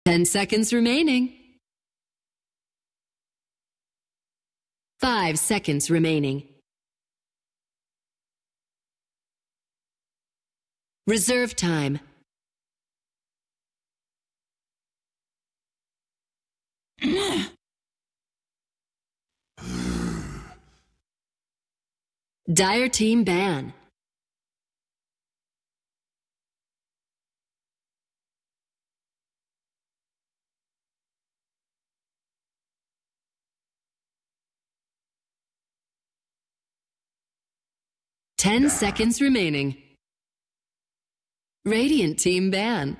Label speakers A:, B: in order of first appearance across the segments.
A: 10 seconds remaining. 5 seconds remaining. Reserve time. Dire team ban. Ten seconds remaining. Radiant team ban.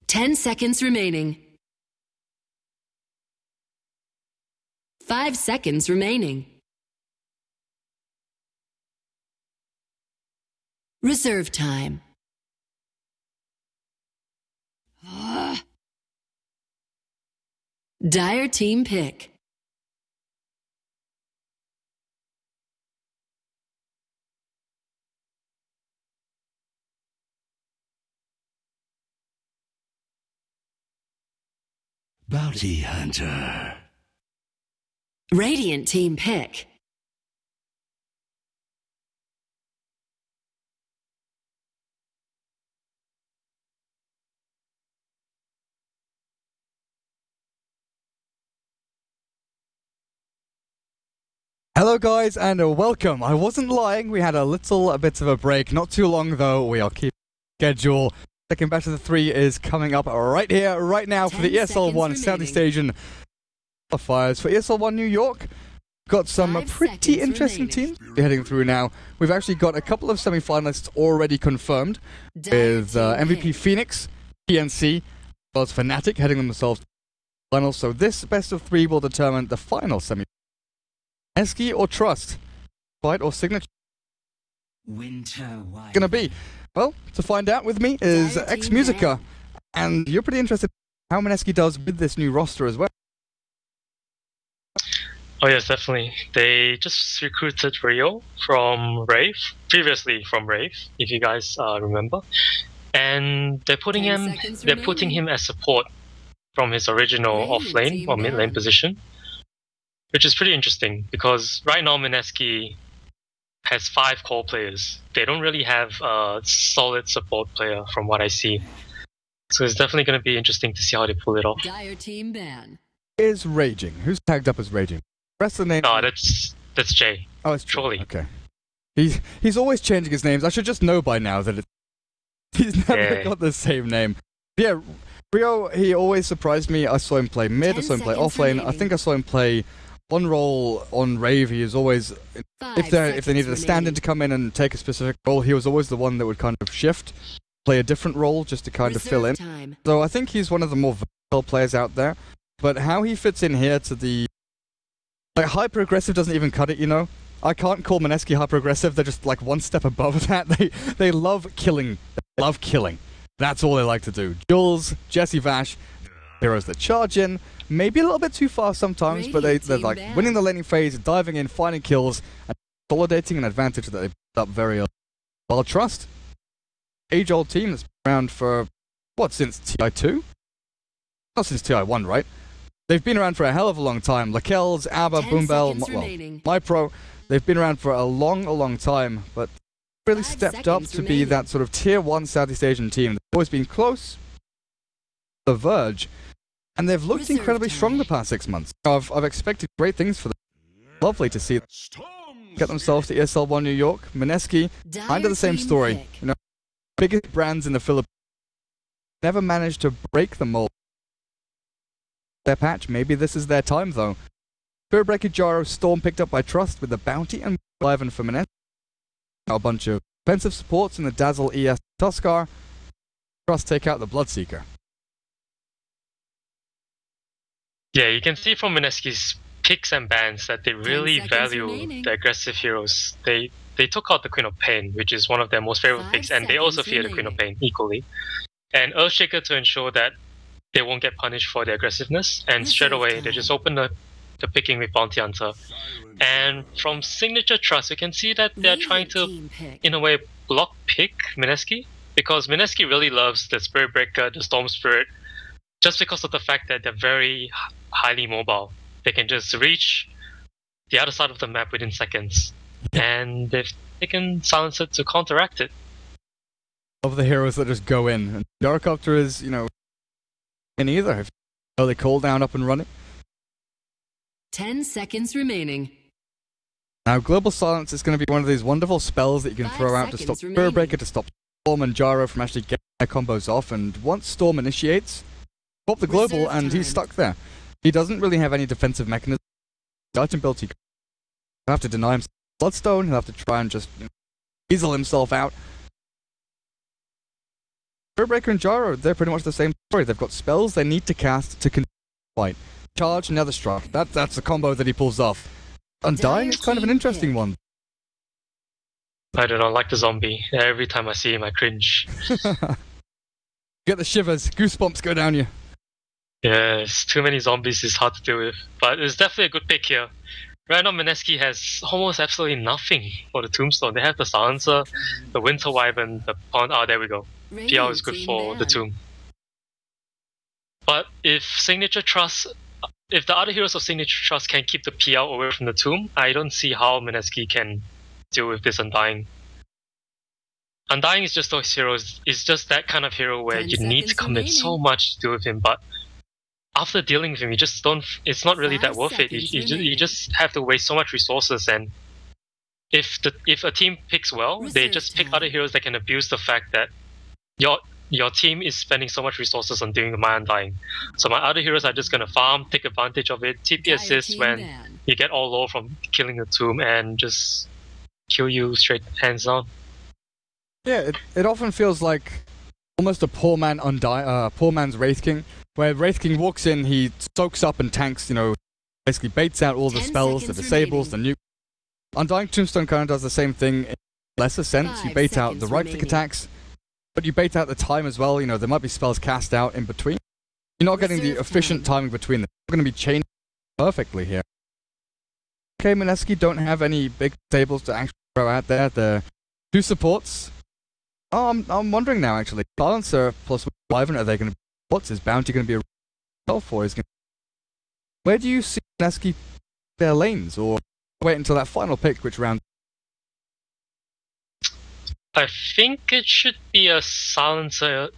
A: Ten seconds remaining. 5 seconds remaining. Reserve time. Dire team pick.
B: Bounty Hunter.
A: Radiant team pick.
C: Hello guys and welcome. I wasn't lying, we had a little bit of a break, not too long though. We'll keep schedule. Second batch of the 3 is coming up right here, right now for the ESL One Southeast Asian qualifiers. For ESL One New York, got some pretty interesting teams we're heading through now. We've actually got a couple of semi-finalists already confirmed with MVP Phoenix, PNC, as well as Fnatic heading themselves to the finals. So this best of 3 will determine the final semi. Mineski or Trust, fight or Signature. Gonna be. Well, to find out with me is X-Musica, and you're pretty interested in how Mineski does with this new roster as well.
D: Oh yes, definitely. They just recruited Rio from Rave, previously from Rave, if you guys remember, and they're putting him as support from his original off lane or mid lane position, which is pretty interesting because right now Mineski has 5 core players. They don't really have a solid support player from what I see. So it's definitely going to be interesting to see how they pull it off.
A: Dire team ban.
C: Is Raging. Who's tagged up as Raging? Rest of the name.
D: Oh, that's Jay.
C: Oh, it's
D: Trolley.
C: Okay. He's always changing his names. I should just know by now that he's never got the same name. Yeah, Rio, he always surprised me. I saw him play mid, I saw him play off lane. I think I saw him play one role on Rave. He is always, if they needed a stand-in to come in and take a specific role, he was always the one that would kind of shift, play a different role just to kind of fill in. So I think he's one of the more versatile players out there. But how he fits in here to the... Like, hyper-aggressive doesn't even cut it, you know? I can't call Mineski hyper-aggressive, they're just like one step above that. They love killing. They love killing. That's all they like to do. Jules, Jesse Vash, heroes that charge in, maybe a little bit too far sometimes, but they're like winning the laning phase, diving in, finding kills, and consolidating an advantage that they built up very early. While Trust, age-old team that's been around for, what, since TI2? Not since TI1, right? They've been around for a hell of a long time. Lakells, ABBA, Boombell, MyPro, they've been around for a long time, but really stepped up to be that sort of tier 1 Southeast Asian team. They've always been close, the verge, and they've looked incredibly strong the past 6 months. I've expected great things for them. Lovely to see them get themselves to ESL One New York. Mineski, kind of the same story. You know, biggest brands in the Philippines never managed to break the mold. Their patch, maybe this is their time though. Spiritbreaker Jaro Storm picked up by Trust with the bounty and Ivan for Mineski. A bunch of offensive supports in the Dazzle ES Tuskar. Trust take out the Bloodseeker.
D: Yeah, you can see from Mineski's picks and bans that they really value the aggressive heroes. They took out the Queen of Pain, which is one of their most favorite picks, and they also fear the Queen of Pain equally. And Earthshaker to ensure that they won't get punished for their aggressiveness, and straight away they just open the picking with Bounty Hunter. And from Signature.Trust, you can see that they're trying to, in a way, block pick Mineski, because Mineski really loves the Spirit Breaker, the Storm Spirit, just because of the fact that they're very highly mobile. They can just reach the other side of the map within seconds, and they've taken Silencer to counteract it.
C: Of the heroes that just go in, and Gyrocopter is, in either. If they call down up and running.
A: 10 seconds remaining.
C: Now, Global Silence is going to be one of these wonderful spells that you can throw out to stop Spirit Breaker, to stop Storm and Gyro from actually getting their combos off, and once Storm initiates, pop the Global and he's stuck there. He doesn't really have any defensive mechanism. Item build, he'll have to deny himself Bloodstone, he'll have to try and just weasel himself out. Spirit Breaker and Gyro, they're pretty much the same story. They've got spells they need to cast to continue the fight. Charge, another strike. That's the combo that he pulls off. Undying is kind of an interesting one.
D: I do not like the zombie. Every time I see him, I cringe.
C: Get the shivers. Goosebumps go down you.
D: Yes, too many zombies is hard to deal with. But it's definitely a good pick here. Right now, Mineski has almost absolutely nothing for the Tombstone. They have the Silencer, the Winter Wyvern, the Pond. Oh, there we go. PL is good for the Tomb. But if if the other heroes of Signature.Trust can keep the PL away from the Tomb, I don't see how Mineski can deal with this Undying. Undying is just those heroes. It's just that kind of hero where you need to commit so much to deal with him, but after dealing with him, you just don't. It's not really that worth it. You just have to waste so much resources, and if a team picks well, they just pick other heroes that can abuse the fact that your team is spending so much resources on doing my Undying. So my other heroes are just gonna farm, take advantage of it, TP assist when you get all low from killing the Tomb, and just kill you straight hands down.
C: Yeah, it often feels like almost a poor man's Wraith King, where Wraith King walks in, he soaks up and tanks, basically baits out all the spells, the disables, the nuke. Undying Tombstone kind of does the same thing in lesser sense. You bait out the right-click attacks, but you bait out the time as well. There might be spells cast out in between. You're not getting the efficient timing between them. You're going to be chained perfectly here. Okay, Mineski don't have any big tables to actually throw out there. The two supports. Oh, I'm wondering now, actually. Silencer plus Wyvern, are they going to be supports? Is Bounty going to be a help for? Where do you see Mineski their lanes? Or wait until that final pick, which round?
D: I think it should be a Silencer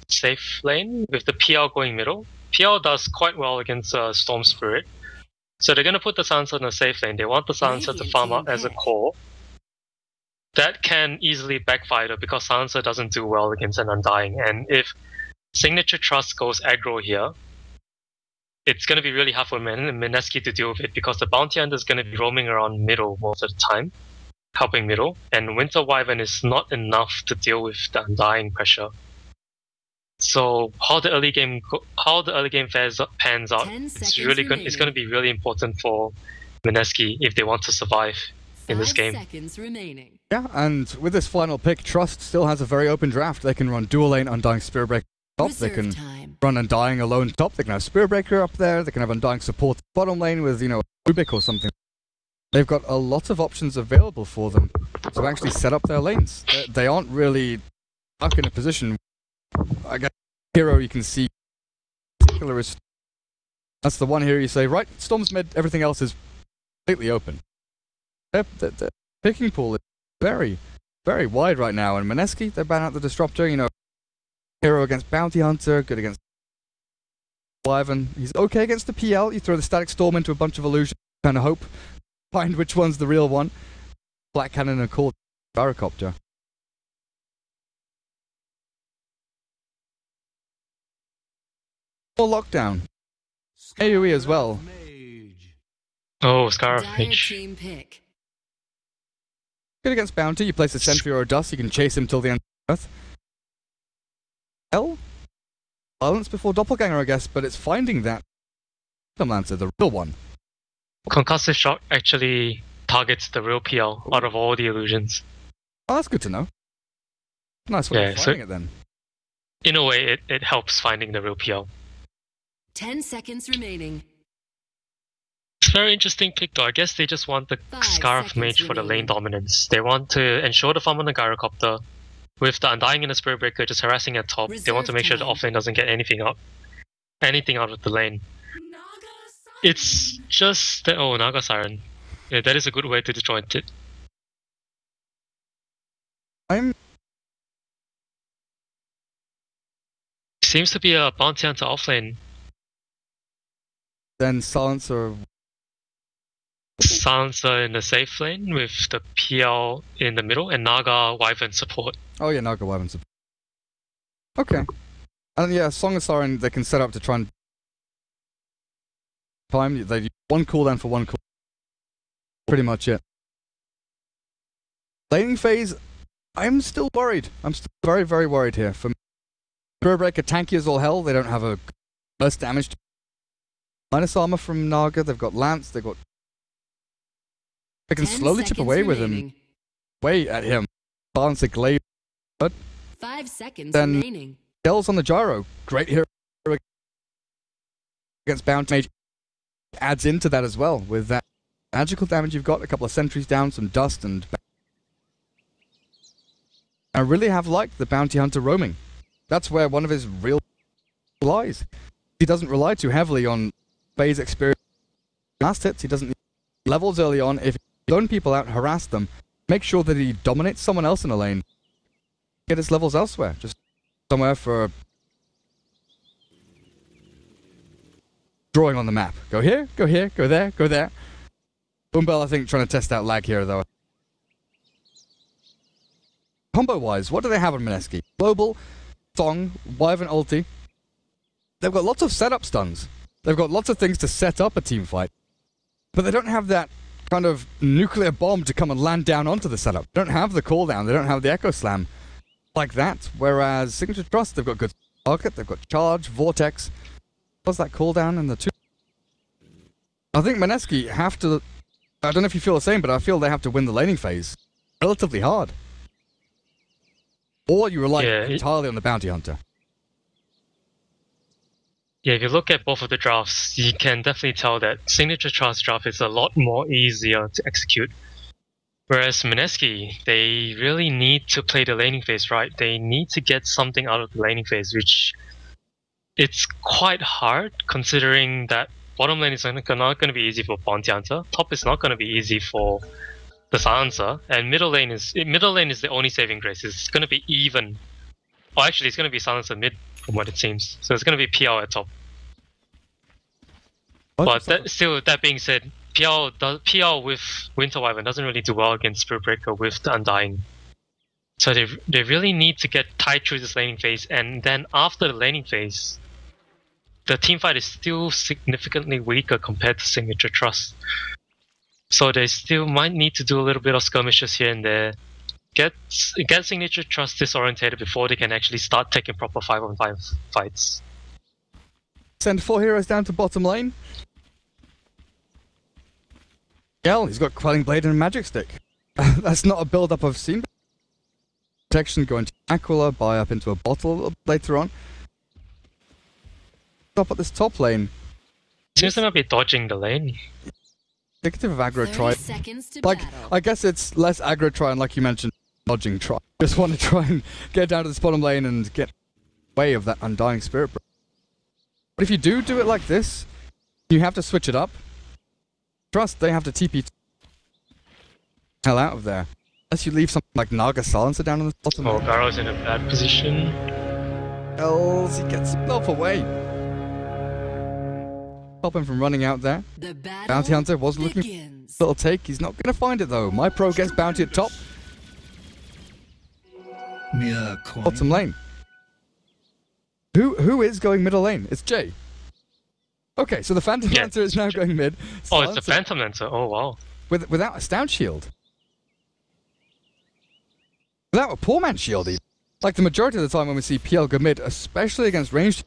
D: safe lane with the PL going middle. PL does quite well against Storm Spirit. So they're going to put the Silencer in a safe lane. They want the Silencer to farm out as a core. That can easily backfire though, because Silencer doesn't do well against an Undying. And if Signature.Trust goes aggro here, it's going to be really hard for Mineski to deal with it, because the Bounty Hunter is going to be roaming around middle most of the time, helping middle, and Winter Wyvern is not enough to deal with the Undying pressure. So how the early game pans out, it's going to be really important for Mineski if they want to survive in this game.
A: 5 seconds remaining.
C: Yeah, and with this final pick, Trust still has a very open draft. They can run dual lane Undying Spirit Breaker top, they can run Undying alone top, they can have Spirit Breaker up there, they can have Undying support bottom lane with, Rubik or something. They've got a lot of options available for them to actually set up their lanes. They aren't really stuck in a position. I guess hero you can see in particular is, that's the one hero you say, right, Storm's mid, everything else is completely open. The picking pool is very, very wide right now, and Mineski, they ban out the Disruptor, hero against Bounty Hunter, good against Wyvern. He's okay against the PL, you throw the Static Storm into a bunch of illusions, kind of hope, find which one's the real one. Black Cannon and Cord Gyrocopter. More lockdown. AoE as well.
D: Oh, Scar Mage.
A: Team pick.
C: Good against Bounty, you place a Sentry or a Dust, you can chase him till the end of the earth. L? Violence before Doppelganger, I guess, but it's finding that Lancer, the real one.
D: Concussive Shock actually targets the real PL out of all the illusions.
C: Oh, that's good to know. Nice way of finding it then.
D: In a way, it helps finding the real PL.
A: 10 seconds remaining.
D: It's a very interesting pick though. I guess they just want the
A: 5
D: Scarf Mage
A: seconds
D: for the lane
A: remaining.
D: dominance. They want to ensure the farm on the Gyrocopter. With the Undying and the Spirit Breaker just harassing at top, they want to make sure the offlane doesn't get anything out of the lane. It's just that, oh, Naga Siren. Yeah, that is a good way to disjoint it. Seems to be a bounty hunter offlane.
C: Then Silencer.
D: Silencer in the safe lane with the PL in the middle and Naga Wyvern support.
C: Oh yeah, Naga Wyvern support. Okay. And yeah, Song of Siren they can set up to try and time. They use one cooldown for one cooldown. Pretty much it. Laning phase, I'm still worried. I'm still very, very worried here. For Spirit Breaker tanky as all hell, they don't have a burst damage. Minus armor from Naga, they've got Lance, they've got... They can slowly chip away with him. Away at him. Balance a glaive.
A: 5 seconds
C: then
A: remaining.
C: Yells on the gyro. Great hero against Bounty Mage. Adds into that as well. With that magical damage you've got, a couple of sentries down, some dust, and... I really have liked the Bounty Hunter roaming. That's where one of his real lies. He doesn't rely too heavily on phase experience. Last hits, he doesn't need levels early on. If you zone people out, harass them, make sure that he dominates someone else in a lane. Get his levels elsewhere. Just somewhere for... drawing on the map. Go here, go there, go there. Boombell, I think, trying to test out lag here, though. Combo-wise, what do they have on Mineski? Global, Thong, Wyvern ulti. They've got lots of setup stuns. They've got lots of things to set up a team fight. But they don't have that kind of nuclear bomb to come and land down onto the setup. They don't have the cooldown. They don't have the Echo Slam like that. Whereas Signature.Trust, they've got good target, they've got Charge, Vortex. What's that cooldown in the two? I think Mineski have to... I don't know if you feel the same, but I feel they have to win the laning phase relatively hard. Or you rely entirely on the Bounty Hunter.
D: Yeah, if you look at both of the drafts, you can definitely tell that Signature.Trust draft is a lot more easier to execute. Whereas Mineski, they really need to play the laning phase right. They need to get something out of the laning phase, which it's quite hard considering that bottom lane is not going to be easy for Bounty Hunter, top is not going to be easy for the Silencer, and middle lane is the only saving grace. It's going to be even. Oh, actually, it's going to be Silencer mid, from what it seems. So it's going to be PL at top. But that being said, PL with Winter Wyvern doesn't really do well against Spirit Breaker with the Undying. So they really need to get tied through this laning phase, and then after the laning phase, the team fight is still significantly weaker compared to Signature.Trust. So they still might need to do a little bit of skirmishes here and there. Get Signature.Trust disorientated before they can actually start taking proper 5-on-5 fights.
C: Send 4 heroes down to bottom lane. Gel, he's got Quelling Blade and a Magic Stick. That's not a build-up I've seen. Protection going to Aquila, buy up into a bottle a little bit later on. Stop at this top lane.
D: Seems they might be dodging the lane.
C: Indicative of aggro try.
A: Like,
C: I guess it's less aggro try and, like you mentioned, dodging try. Just want to try and get down to this bottom lane and get away of that Undying Spirit. But if you do it like this, you have to switch it up. Trust, they have to TP hell out of there. Unless you leave something like Naga Silencer down on the bottom.
D: Oh, Garo's in a bad position.
C: Else he gets himself away. Stop him from running out there.
A: The
C: Bounty Hunter was looking for a little take. He's not going to find it though. My pro gets Bounty at top. Bottom lane. Who is going middle lane? It's Jay. Okay, so the Phantom Lancer is now going mid.
D: Oh, it's the Phantom Lancer. Oh, wow.
C: Without a Stout Shield. Without a poor man's shield even. Like the majority of the time when we see PL go mid, especially against ranged,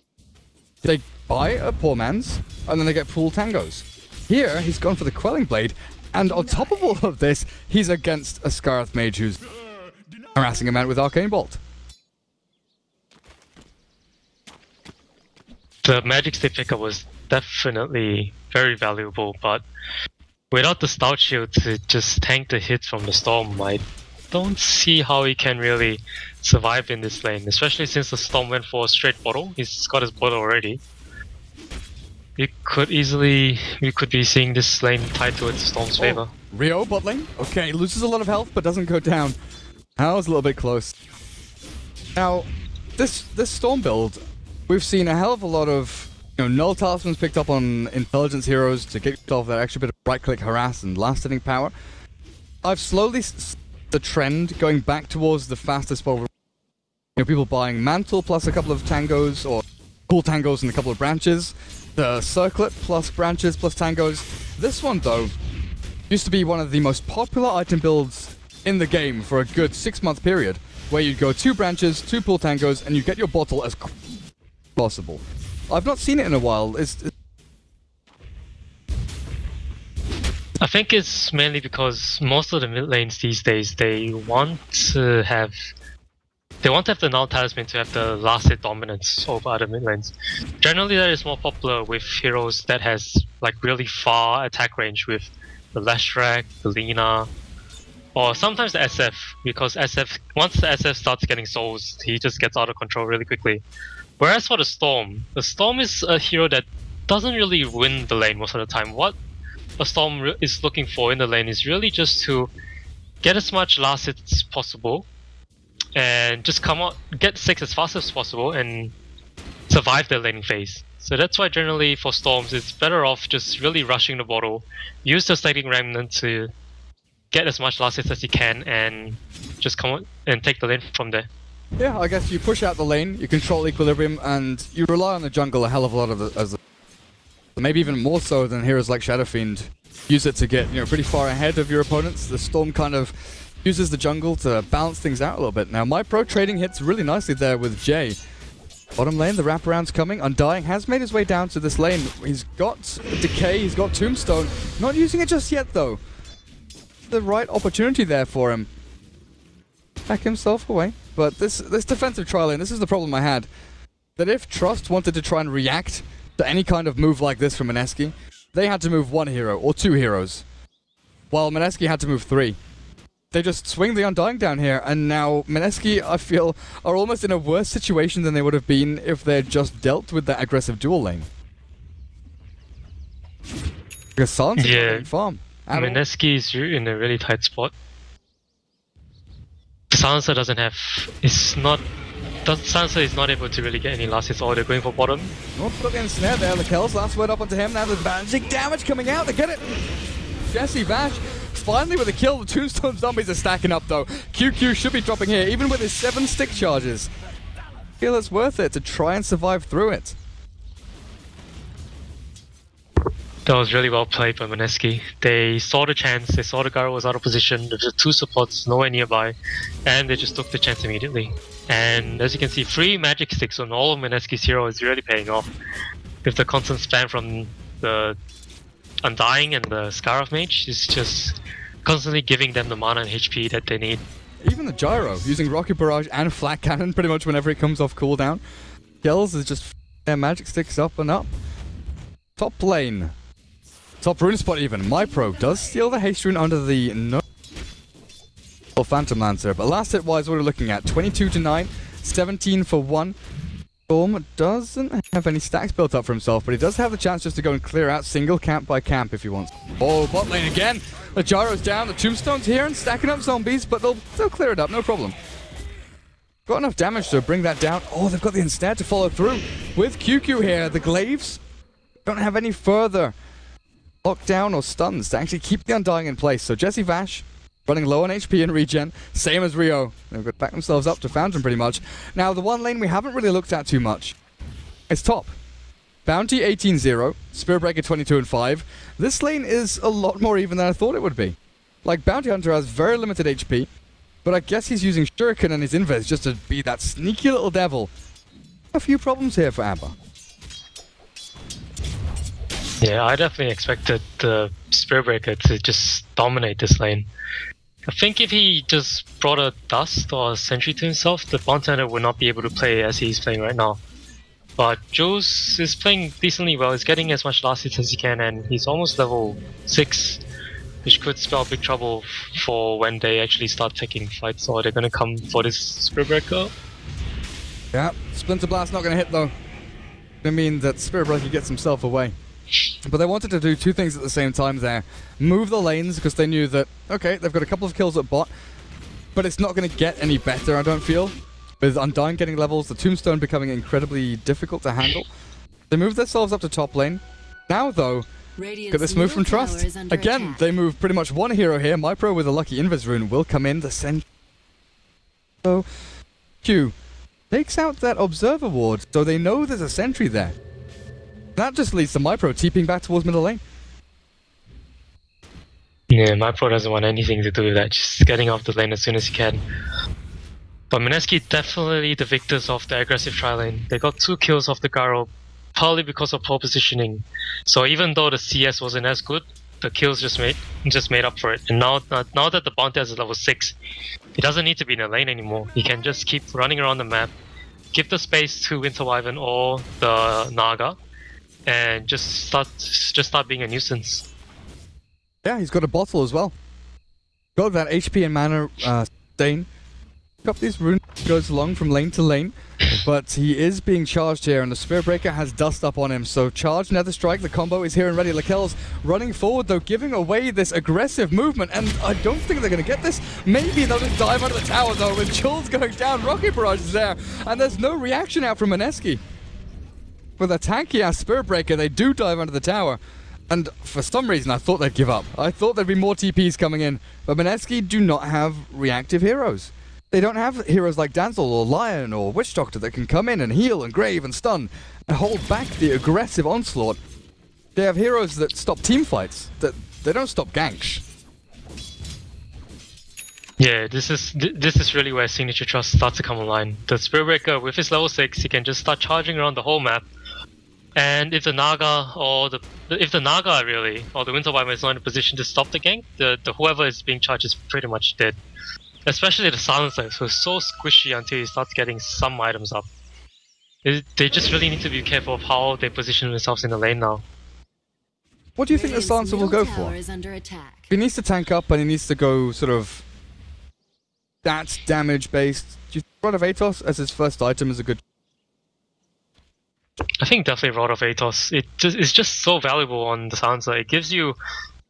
C: they buy a poor man's, and then they get full tangos. Here, he's gone for the Quelling Blade, and on top of all of this, he's against a Scarf Mage who's harassing a man with Arcane Bolt.
D: The Magic Stick pickup was definitely very valuable, but without the Stout Shield to just tank the hits from the Storm, I don't see how he can really survive in this lane, especially since the Storm went for a straight bottle. He's got his bottle already. We could be seeing this lane tied towards the Storm's favor.
C: Rio bot lane. Okay, loses a lot of health but doesn't go down. That was a little bit close. Now, this Storm build, we've seen a hell of a lot of null talismans picked up on intelligence heroes to get off that extra bit of right-click harass and last-hitting power. I've slowly the trend going back towards the fastest spell. People buying Mantle plus a couple of tangos, or cool tangos and a couple of branches. The Circlet plus branches plus tangos. This one, though, used to be one of the most popular item builds in the game for a good 6-month period, where you'd go 2 branches, 2 pool tangos, and you get your bottle as possible. I've not seen it in a while.
D: I think it's mainly because most of the mid lanes these days, they want to have the null talisman to have the last hit dominance over other mid lanes. Generally, that is more popular with heroes that has like really far attack range, with the Leshrac, the Lina, or sometimes the SF, because once the SF starts getting souls, he just gets out of control really quickly. Whereas for the Storm is a hero that doesn't really win the lane most of the time. What a Storm is looking for in the lane is really just to get as much last hits as possible, and just come out, get 6 as fast as possible, and survive the laning phase. So that's why generally for Storms, it's better off just really rushing the bottle, use the Stacking Remnant to get as much last hits as you can, and just come out and take the lane from there.
C: Yeah, I guess you push out the lane, you control equilibrium, and you rely on the jungle a hell of a lot maybe even more so than heroes like Shadow Fiend. Use it to get pretty far ahead of your opponents. The Storm kind of uses the jungle to balance things out a little bit. Now, MyPro trading hits really nicely there with Jay. Bottom lane, the wraparound's coming. Undying has made his way down to this lane. He's got Decay, he's got Tombstone. Not using it just yet, though. The right opportunity there for him. Back himself away. But this defensive tri lane, this is the problem I had. That if Trust wanted to try and react to any kind of move like this from Mineski, they had to move 1 hero or 2 heroes, while Mineski had to move 3. They just swing the Undying down here, and now Mineski, I feel, are almost in a worse situation than they would have been if they had just dealt with that aggressive dual lane. Because Silence is farm.
D: Mineski is in a really tight spot. Silencer Silencer is not able to really get any last hits, or they're going for bottom.
C: Oh, got the ensnare there. Lakel's last word up onto him. Now there's magic damage coming out. They get it. Jesse Vash finally with a kill. The Tombstone zombies are stacking up though. QQ should be dropping here, even with his 7 stick charges. I feel it's worth it to try and survive through it.
D: That was really well played by Mineski. They saw the chance, they saw the Garo was out of position, there were 2 supports nowhere nearby, and they just took the chance immediately. And as you can see, 3 magic sticks on all of Mineski's heroes is really paying off. With the constant spam from the Undying and the Scar of Mage, is just constantly giving them the mana and HP that they need.
C: Even the Gyro, using Rocket Barrage and Flat Cannon pretty much whenever it comes off cooldown. Gels is just their magic sticks up and up. Top lane. Top rune spot even. MyPro does steal the haste rune under the Phantom Lancer, but last hit wise, what we're looking at 22 to 9, 17 for 1. Storm doesn't have any stacks built up for himself, but he does have the chance just to go and clear out single camp by camp if he wants. Oh, bot lane again. The Gyro's down, the Tombstone's here and stacking up zombies, but they'll clear it up, no problem. Got enough damage to bring that down. Oh, they've got the Ensnare to follow through with QQ here. The Glaives don't have any further lockdown or stuns to actually keep the Undying in place. So Jesse Vash running low on HP and regen, same as Rio. They've got to back themselves up to Fountain pretty much. Now the one lane we haven't really looked at too much is top. Bounty 18-0, Spiritbreaker 22 and 5. This lane is a lot more even than I thought it would be. Like Bounty Hunter has very limited HP, but I guess he's using Shuriken and his Invis just to be that sneaky little devil. A few problems here for Abba.
D: Yeah, I definitely expected the Spiritbreaker to just dominate this lane. I think if he just brought a Dust or a Sentry to himself, the Bounty Hunter would not be able to play as he's playing right now. But Jules is playing decently well. He's getting as much last hits as he can, and he's almost level 6, which could spell big trouble for when they actually start taking fights, or they're gonna come for this Spirit Breaker.
C: Yeah, Splinter Blast not gonna hit though. I mean that Spirit Breaker gets himself away. But they wanted to do two things at the same time there. Move the lanes, because they knew that, okay, they've got a couple of kills at bot, but it's not going to get any better, I don't feel. With Undying getting levels, the Tombstone becoming incredibly difficult to handle. They moved themselves up to top lane. Now, though, look at this move from Trust. Again, they move pretty much one hero here. MyPro with a lucky Invis rune will come in. The send. So, Q takes out that Observer Ward, so they know there's a sentry there. That just leads to MyPro TPing back towards middle lane.
D: Yeah, MyPro doesn't want anything to do with that, just getting off the lane as soon as he can. But Mineski definitely the victors of the aggressive tri-lane. They got 2 kills off the Garo, partly because of poor positioning. So even though the CS wasn't as good, the kills just made up for it. And now that the Bounty is level 6, he doesn't need to be in the lane anymore. He can just keep running around the map, give the space to Winter Wyvern or the Naga, and just start being a nuisance.
C: Yeah, he's got a bottle as well. Got that HP and mana stain. Up these runes, goes along from lane to lane, but he is being charged here, and the Spirit Breaker has dust up on him. So charge, Nether Strike, the combo is here and ready. Lakel's running forward though, giving away this aggressive movement, and I don't think they're going to get this. Maybe they'll just dive under the tower though, with Jules going down. Rocket Barrage is there, and there's no reaction out from Mineski. With a tanky-ass Spirit Breaker, they do dive under the tower. And for some reason, I thought they'd give up. I thought there'd be more TPs coming in. But Mineski do not have reactive heroes. They don't have heroes like Danzel or Lion or Witch Doctor that can come in and heal and grave and stun and hold back the aggressive onslaught. They have heroes that stop team fights, that they don't stop ganks.
D: Yeah, this is really where Signature.Trust starts to come online. The Spirit Breaker, with his level 6, he can just start charging around the whole map. And if the Naga or the Winter Wyvern is not in a position to stop the gank, the whoever is being charged is pretty much dead. Especially the Silencer, who's so squishy until he starts getting some items up. They just really need to be careful of how they position themselves in the lane now.
C: What do you think the Silencer will go for? He needs to tank up and he needs to go sort of stats damage based. Do you think Rod of Atos as his first item is a good?
D: I think definitely Rod of Atos. It's just so valuable on the Silencer. It gives you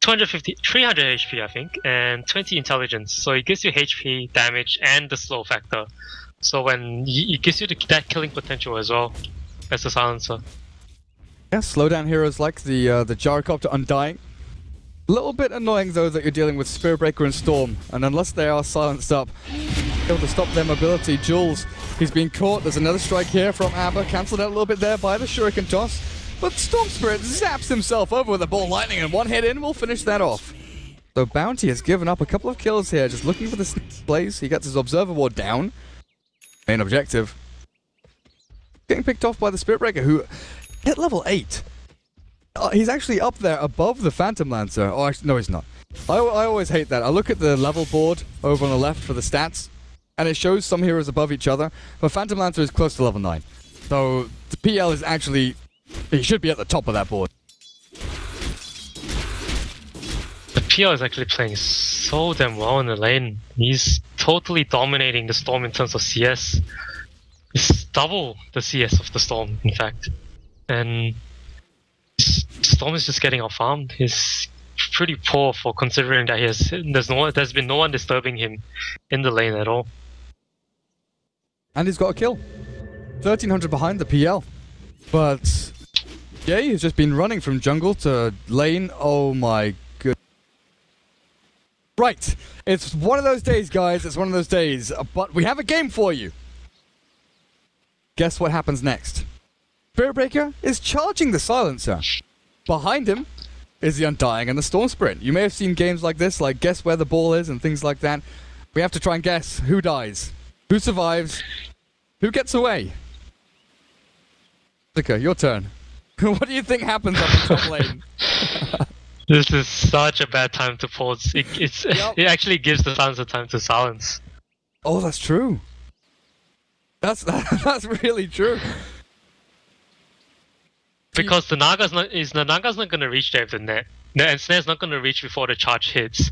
D: 300 HP I think, and 20 intelligence. So it gives you HP, damage, and the slow factor. So when it gives you that killing potential as well as the Silencer.
C: Yeah, slowdown heroes like the Gyrocopter Undying. A little bit annoying though that you're dealing with Spirit Breaker and Storm, and unless they are silenced up, able to stop their mobility. Jules, he's being caught. There's another strike here from Amber, cancelled out a little bit there by the Shuriken toss. But Storm Spirit zaps himself over with a ball lightning, and one hit in will finish that off. So Bounty has given up a couple of kills here, just looking for the sneak plays. He gets his Observer Ward down. Main objective. Getting picked off by the Spirit Breaker, who hit level 8. He's actually up there above the Phantom Lancer. Oh, actually, no, he's not. I always hate that. I look at the level board over on the left for the stats, and it shows some heroes above each other, but Phantom Lancer is close to level 9. So the PL is actually... he should be at the top of that board.
D: The PL is actually playing so damn well in the lane. He's totally dominating the Storm in terms of CS. It's double the CS of the Storm, in fact. And Storm is just getting out-farmed. He's pretty poor for considering that there's been no one disturbing him in the lane at all.
C: And he's got a kill. 1300 behind the PL. But Jay has just been running from jungle to lane. Oh my god. Right. It's one of those days, guys. It's one of those days. But we have a game for you. Guess what happens next? Spirit Breaker is charging the Silencer. Behind him is the Undying and the Storm Spirit. You may have seen games like this, like guess where the ball is and things like that. We have to try and guess who dies, who survives, who gets away. Zika, your turn. What do you think happens on the top lane?
D: This is such a bad time to pause. It actually gives the Silencer time to silence.
C: Oh, that's true. That's really true.
D: because the Naga's not gonna reach there with the net. And Snare's not gonna reach before the charge hits.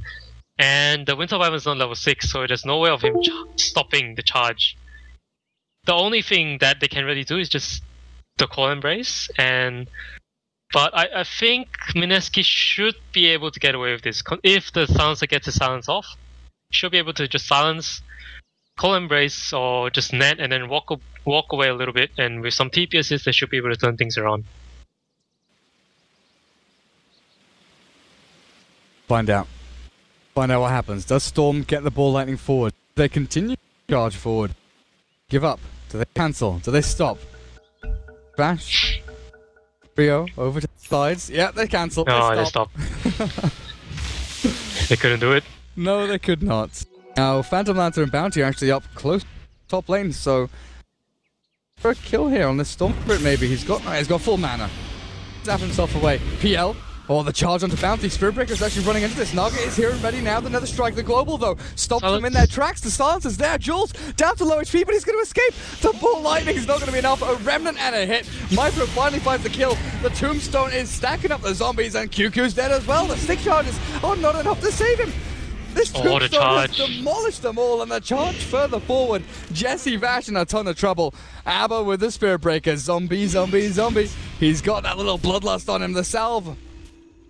D: And the Winter Wyvern's not level 6, so there's no way of him stopping the charge. The only thing that they can really do is just the Cold Embrace, but I think Mineski should be able to get away with this. If the silencer gets his silence off, should be able to just silence, Cold Embrace, or just net, and then walk away a little bit, and with some TP assist, they should be able to turn things around.
C: Find out what happens. Does Storm get the ball lightning forward? Do they continue to charge forward? Give up? Do they cancel? Do they stop? Bash. Rio over to the sides. Yeah, they cancel.
D: They stop. They couldn't do it.
C: No, they could not. Now, Phantom Lancer and Bounty are actually up close top lane, so for a kill here on this Storm Spirit, maybe he's got full mana. Zap himself away. PL. Oh, the charge onto Bounty. Spirit Breaker's actually running into this. Naga is here and ready now. The Nether Strike, the Global, though, stops them in their tracks. The silence is there. Jules down to low HP, but he's going to escape. The Ball Lightning is not going to be enough. A Remnant and a hit. Mythro finally finds the kill. The Tombstone is stacking up the zombies, and QQ's dead as well. The stick charges are not enough to save him. This Tombstone has demolished them all, and the charge further forward. Jesse Vash in a ton of trouble. Abba with the Spirit Breaker. Zombie. He's got that little bloodlust on him. The salve.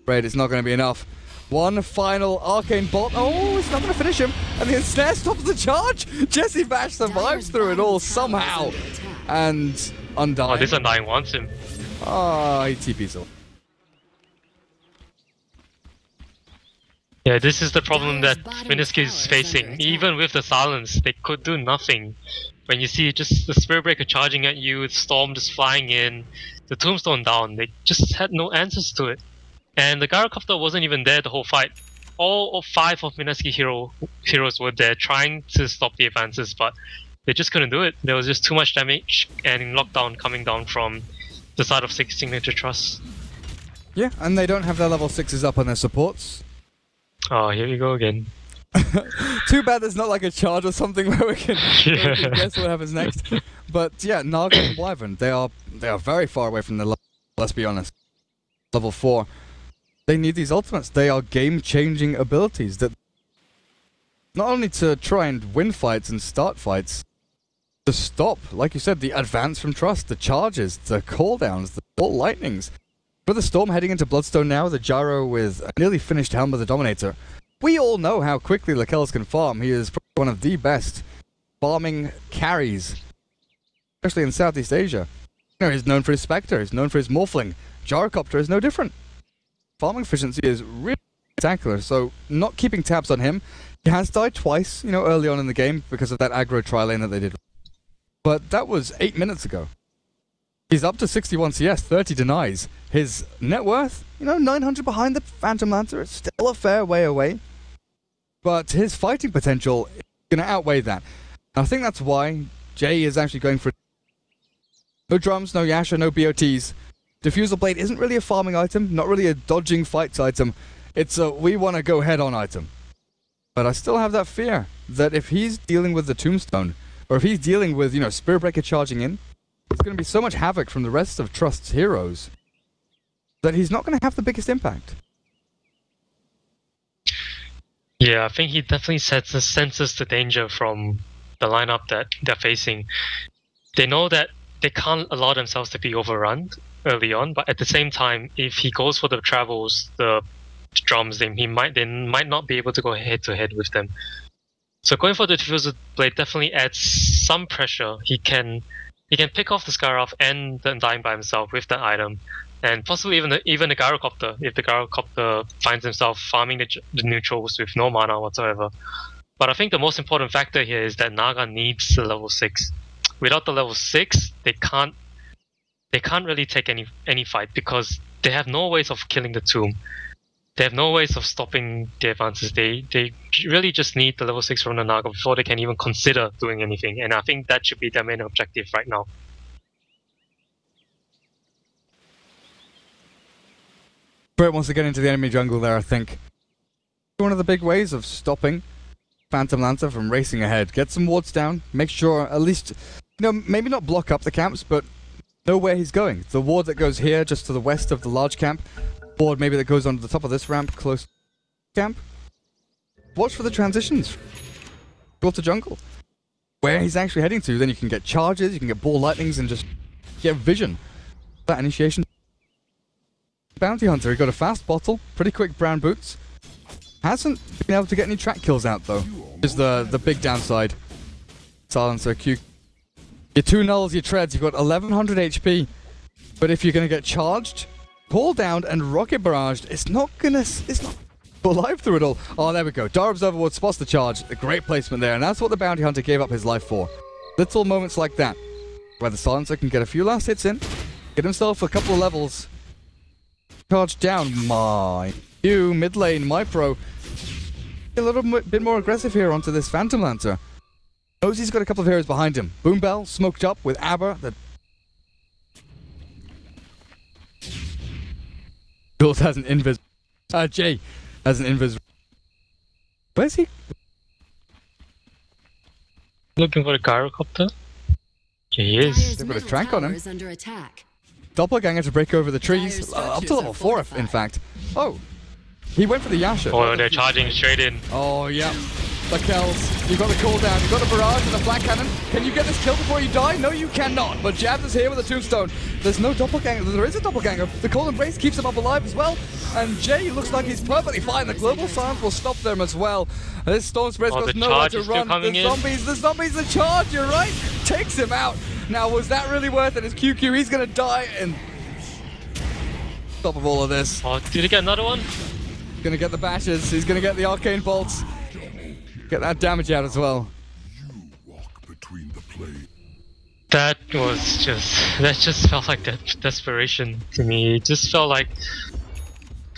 C: Right, it's not going to be enough. One final Arcane Bolt. Oh, it's not going to finish him. And the Ensnare stops the charge. Jesse Vash survives through it all somehow. And Undying.
D: Oh, this Undying wants him.
C: Oh, he TP's all.
D: Yeah, this is the problem that Mineski is facing. Even with the silence, they could do nothing. When you see just the Spirit Breaker charging at you, the Storm just flying in, the Tombstone down, they just had no answers to it. And the Gyrocopter wasn't even there the whole fight. All 5 of Mineski heroes were there trying to stop the advances, but they just couldn't do it. There was just too much damage and lockdown coming down from the side of Signature.Trust.
C: Yeah, and they don't have their level 6s up on their supports.
D: Oh, here we go again.
C: Too bad there's not like a charge or something where we can guess what happens next. But yeah, Naga and Wyvern, they are very far away from the level, let's be honest. Level 4. They need these ultimates. They are game-changing abilities that not only to try and win fights and start fights, to stop, like you said, the advance from Trust, the charges, the cooldowns, the Bolt Lightnings. For the Storm heading into Bloodstone now, the Gyro with a nearly finished Helm of the Dominator. We all know how quickly Lakels can farm. He is probably one of the best farming carries, especially in Southeast Asia. You know, he's known for his Spectre, he's known for his Morphling. Gyrocopter is no different. Farming efficiency is really spectacular, so not keeping tabs on him. He has died twice, you know, early on in the game because of that aggro tri-lane that they did. But that was 8 minutes ago. He's up to 61 CS, 30 denies. His net worth, you know, 900 behind the Phantom Lancer. It's still a fair way away. But his fighting potential is going to outweigh that. And I think that's why Jay is actually going for no drums, no Yasha, no BOTs. Diffusal Blade isn't really a farming item, not really a dodging fights item. It's a we want to go head on item. But I still have that fear that if he's dealing with the Tombstone, or if he's dealing with, you know, Spirit Breaker charging in, it's going to be so much havoc from the rest of Trust's heroes that he's not going to have the biggest impact.
D: Yeah, I think he definitely senses the danger from the lineup that they're facing. They know that they can't allow themselves to be overrun early on, but at the same time, if he goes for the travels, the drums, they might not be able to go head to head with them. So going for the Diffusal Blade definitely adds some pressure. He can pick off the Skyroth and the Undying by himself with that item, and possibly even the Gyrocopter if the Gyrocopter finds himself farming the neutrals with no mana whatsoever. But I think the most important factor here is that Naga needs the level 6. Without the level 6, they can't really take any fight because they have no ways of killing the tomb. They have no ways of stopping the advances. They really just need the level 6 from the Naga before they can even consider doing anything. And I think that should be their main objective right now.
C: Bert wants to get into the enemy jungle there, I think. One of the big ways of stopping Phantom Lancer from racing ahead. Get some wards down. Make sure at least, you know, maybe not block up the camps, but know where he's going. The ward that goes here, just to the west of the large camp. Ward maybe that goes onto the top of this ramp, close to camp. Watch for the transitions. Go to jungle. Where he's actually heading to, then you can get charges, you can get ball lightnings, and just get vision. That initiation. Bounty Hunter, he got a fast bottle, pretty quick brown boots. Hasn't been able to get any track kills out though. Is the big downside. Silencer, Q. Your 2 nulls, your treads, you've got 1100 HP. But if you're gonna get charged, pull down and rocket barraged, it's not go live through it all. Oh, there we go. Darab's Overward spots the charge. A great placement there, and that's what the Bounty Hunter gave up his life for. Little moments like that, where the Silencer can get a few last hits in, get himself a couple of levels. Charge down, mid lane, my pro. A little bit more aggressive here onto this Phantom Lancer. Knows he's got a couple of heroes behind him. Boombell smoked up with Aber. Jules has an invis. Jay has an invis. Where's he?
D: Looking for a gyrocopter? Yeah, he is.
C: They've got a track on him. Doppelganger to break over the trees. Up to level 4, in fact. Oh. He went for the Yasha.
D: Oh, they're charging straight in.
C: Oh, yeah. The kills. You've got the cooldown. You've got the barrage and the black cannon. Can you get this kill before you die? No, you cannot. But Jabs is here with a tombstone. There's no doppelganger. There is a doppelganger. The cold embrace keeps him up alive as well. And Jay looks like he's perfectly fine. The global silence will stop them as well. This Storm Spirit goes nowhere to run. The zombies, the charge, you're right. Takes him out. Now, was that really worth it? It's QQ. He's going to die in top of all of this.
D: Oh, did he get another one?
C: He's going to get the bashes. He's going to get the arcane bolts. Get that damage out as well.
D: That just felt like desperation to me. It just felt like,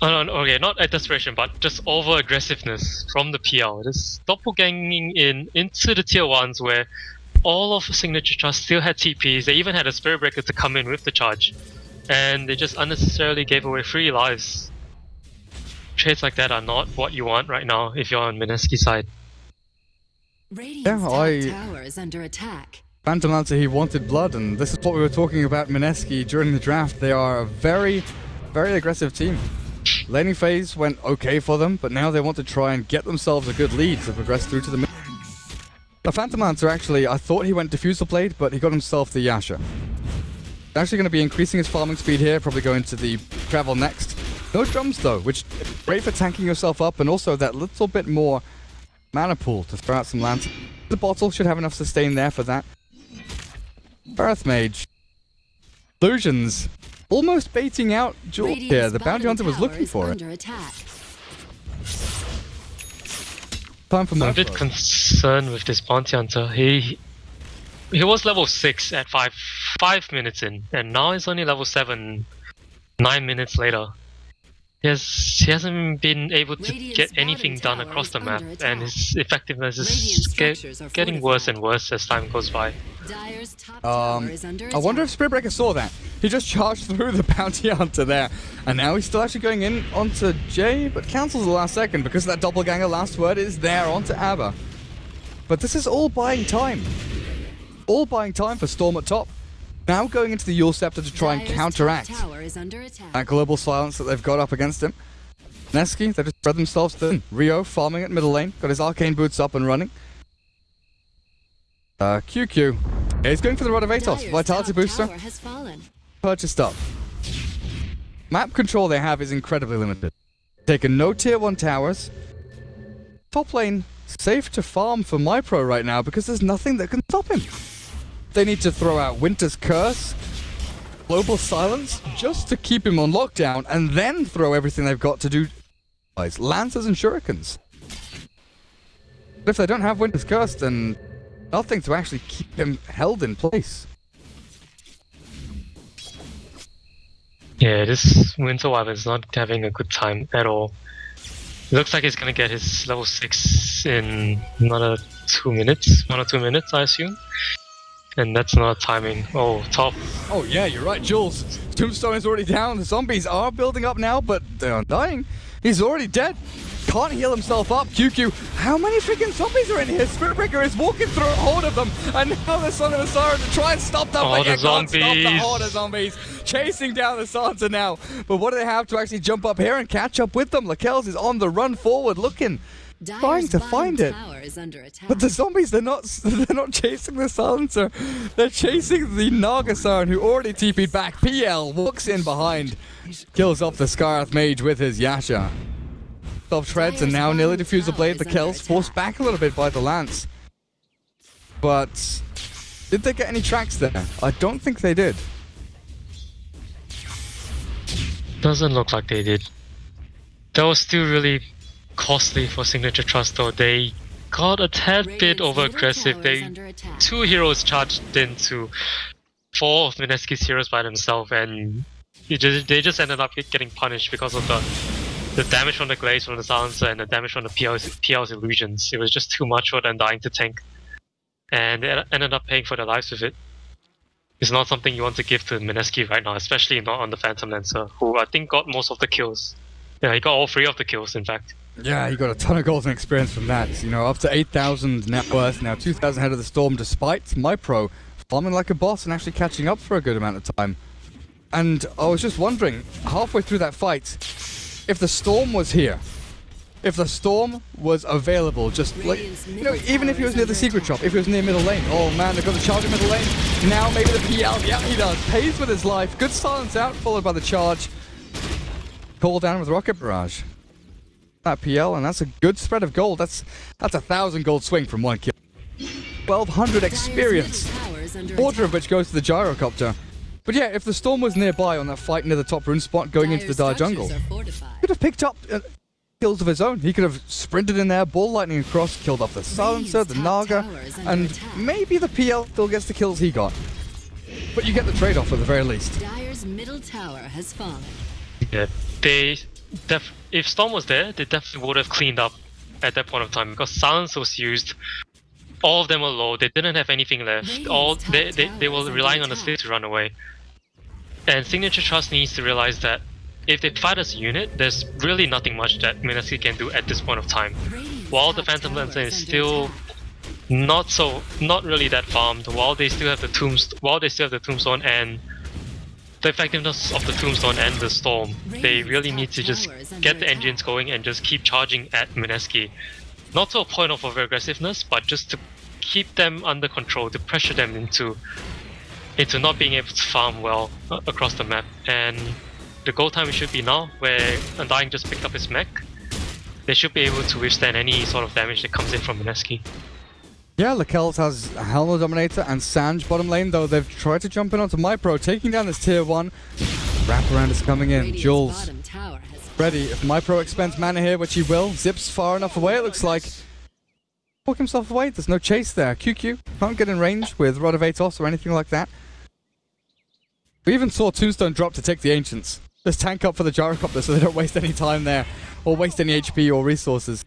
D: okay, not a desperation, but just over aggressiveness from the PL. Just doppelganging into the tier 1s where all of Signature.Trust still had TPs. They even had a Spirit Breaker to come in with the charge, and they just unnecessarily gave away 3 lives. Trades like that are not what you want right now if you're on Mineski's side.
A: Tower is under attack.
C: Phantom Lancer, he wanted blood, and this is what we were talking about Mineski during the draft. They are a very, very aggressive team. Laning phase went okay for them, but now they want to try and get themselves a good lead to progress through to the mid. The Phantom Lancer, actually, I thought he went Diffusal Blade, but he got himself the Yasha. Actually going to be increasing his farming speed here, probably going to the travel next. No drums though, which is great for tanking yourself up, and also that little bit more mana pool to throw out some lands. The bottle should have enough sustain there for that. Earth Mage. Illusions. Almost baiting out Jules here. The Bounty Hunter was looking for it. Time for more.
D: I'm a bit concerned with this Bounty Hunter. He was level 6 at 5 minutes in, and now he's only level 7 9 minutes later. He hasn't been able to get anything done across the map, and his effectiveness is getting worse and worse as time goes by.
C: I wonder if Spirit Breaker saw that. He just charged through the Bounty Hunter there, and now he's still actually going in onto Jay, but cancels the last second because that Doppelganger last word is there onto Aber. But this is all buying time. All buying time for Storm at top. Now going into the Yule Scepter to try and counteract that global silence that they've got up against him. Mineski, they've just spread themselves thin. Rio farming at middle lane, got his arcane boots up and running. QQ. Yeah, he's going for the Rod of Atos, Vitality Booster. Purchased up. Map control they have is incredibly limited. Taken no tier 1 towers. Top lane, safe to farm for my pro right now because there's nothing that can stop him. They need to throw out Winter's Curse, Global Silence, just to keep him on lockdown, and then throw everything they've got to do Lancers and Shurikens. But if they don't have Winter's Curse, then nothing to actually keep him held in place.
D: Yeah, this Winter Wyvern is not having a good time at all. It looks like he's gonna get his level 6 in another 2 minutes, 1 or 2 minutes, I assume. And that's not timing. Oh, top.
C: Oh yeah, you're right, Jules. Tombstone is already down. The zombies are building up now, but they aren't dying. He's already dead. Can't heal himself up. QQ, how many freaking zombies are in here? Spiritbreaker is walking through a horde of them, and now the Son of the Siren to try and stop them.
D: Oh,
C: but
D: the
C: can't stop the
D: zombies.
C: horde of zombies chasing down the Sansa now. But what do they have to actually jump up here and catch up with them? Lakel's is on the run forward, looking, trying to find it. But the zombies, they're not chasing the Silencer. They're chasing the Naga Siren, who already TP'd back. PL walks in behind, kills off the Scarth Mage with his Yasha. 12 treads and now nearly defuse the blade. The Kells forced back a little bit by the lance. But did they get any tracks there? I don't think they did.
D: Doesn't look like they did. That was still really costly for Signature.Trust though. They got a tad bit over aggressive. Two heroes charged into 4 of Mineski's heroes by themselves, and they just ended up getting punished because of the damage from the Glaze from the Silencer and the damage from the PL's illusions. It was just too much for them dying to tank, and they ended up paying for their lives with it. It's not something you want to give to Mineski right now, especially not on the Phantom Lancer, who I think got most of the kills. Yeah, he got all 3 of the kills, in fact.
C: Yeah, he got a ton of gold and experience from that. You know, up to 8,000 net worth now, 2,000 ahead of the Storm, despite MyPro farming like a boss and actually catching up for a good amount of time. And I was just wondering, halfway through that fight, if the Storm was here, if the Storm was available, just like, you know, even if he was near the secret shop, if he was near middle lane, oh man, they've got the charge in middle lane, now maybe the PL, yeah he does, pays with his life, good silence out, followed by the charge, call down with Rocket Barrage. That PL, and that's a good spread of gold, that's 1,000 gold swing from 1 kill. 1,200 experience, quarter of which goes to the Gyrocopter. But yeah, if the Storm was nearby on that fight near the top rune spot going into the Dire Jungle, he could have picked up kills of his own. He could have sprinted in there, ball lightning across, killed off the Silencer, the Naga, and maybe the PL still gets the kills he got. But you get the trade-off at the very least.
A: Dire's middle tower has fallen.
D: Yeah, if Storm was there, they definitely would have cleaned up at that point of time, because Silence was used. All of them were low, they didn't have anything left. They were relying on the Slip to run away. And Signature.Trust needs to realize that if they fight as a unit, there's really nothing much that Mineski can do at this point of time. While the Phantom Lancer is still not really that farmed, while they still have the Tombstone and the effectiveness of the Tombstone and the Storm, they really need to just get the engines going and just keep charging at Mineski. Not to a point of over aggressiveness, but just to keep them under control, to pressure them into not being able to farm well across the map. And the goal time should be now, where Undying just picked up his mech. They should be able to withstand any sort of damage that comes in from Mineski.
C: Yeah, Lakel's has Helmo Dominator and Sanj bottom lane, though they've tried to jump in onto MyPro, taking down this tier 1. Wraparound is coming in. Jules ready. If MyPro expends mana here, which he will, zips far enough away, it looks like. Walk himself away, there's no chase there. QQ can't get in range with Rod of Atos or anything like that. We even saw Tombstone drop to take the Ancients. Just tank up for the Gyrocopter so they don't waste any time there, or waste any HP or resources.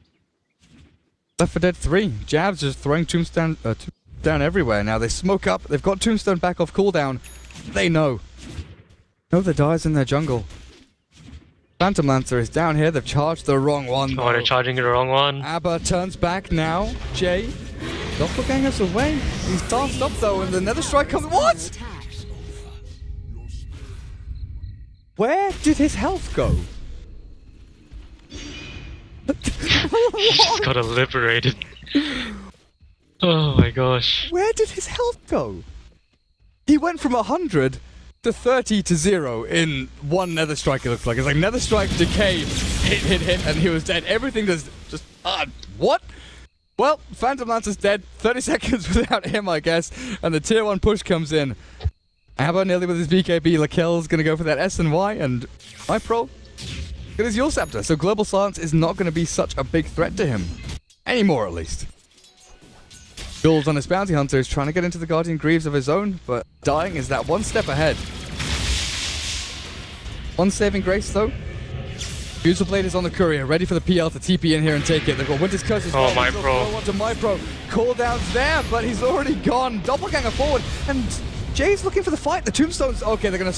C: Left 4 Dead 3. Jabs just throwing Tombstone down everywhere now. They smoke up, they've got Tombstone back off cooldown. They know. The Dire's in their jungle. Phantom Lancer is down here, they've charged the wrong one though.
D: Oh, they're charging the wrong one.
C: Abba turns back now. Jay. Doppelganger's away. He's danced up though, and the Nether Strike comes. What? Where did his health go?
D: He just got liberated. Oh my gosh.
C: Where did his health go? He went from 100 to 30 to 0 in one Nether Strike, it looks like. It's like Nether Strike, Decay, hit, and he was dead. Everything just what? Well, Phantom Lancer's dead. 30 seconds without him, I guess. And the tier 1 push comes in. Abba nearly with his BKB. Lakel's going to go for that S and Y, and MyPro get his Yule Scepter. So Global Silence is not going to be such a big threat to him. Anymore, at least. Jules on his Bounty Hunter is trying to get into the Guardian Greaves of his own, but Dying is that one step ahead. One saving grace, though. Fusil Blade is on the Courier, ready for the PL to TP in here and take it. They've got Winter's Curse as well.
D: Oh, MyPro.
C: Onto MyPro. Cooldown's there, but he's already gone. Doppelganger forward, and Jay's looking for the fight. The tombstones. Okay, they're going to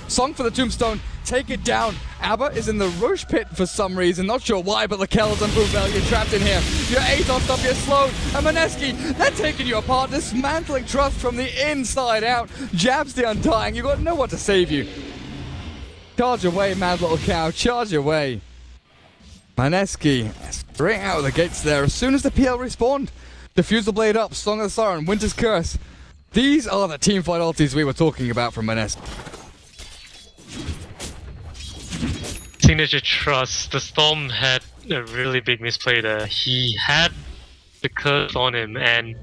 C: song for the tombstone. Take it down. Abba is in the Roche pit for some reason. Not sure why, but Lakel's and Boombell, you're trapped in here. Your Athos up, you're slowed. And Mineski, they're taking you apart. Dismantling Trust from the inside out. Jabs the Undying. You've got no one to save you. Charge away, mad little cow. Charge away. Mineski, straight out of the gates there. As soon as the PL respawned. Diffusal Blade up, Song of the Siren, Winter's Curse. These are the teamfight ultis we were talking about from Mineski.
D: Signature.Trust, the Storm had a really big misplay there. He had the curse on him, and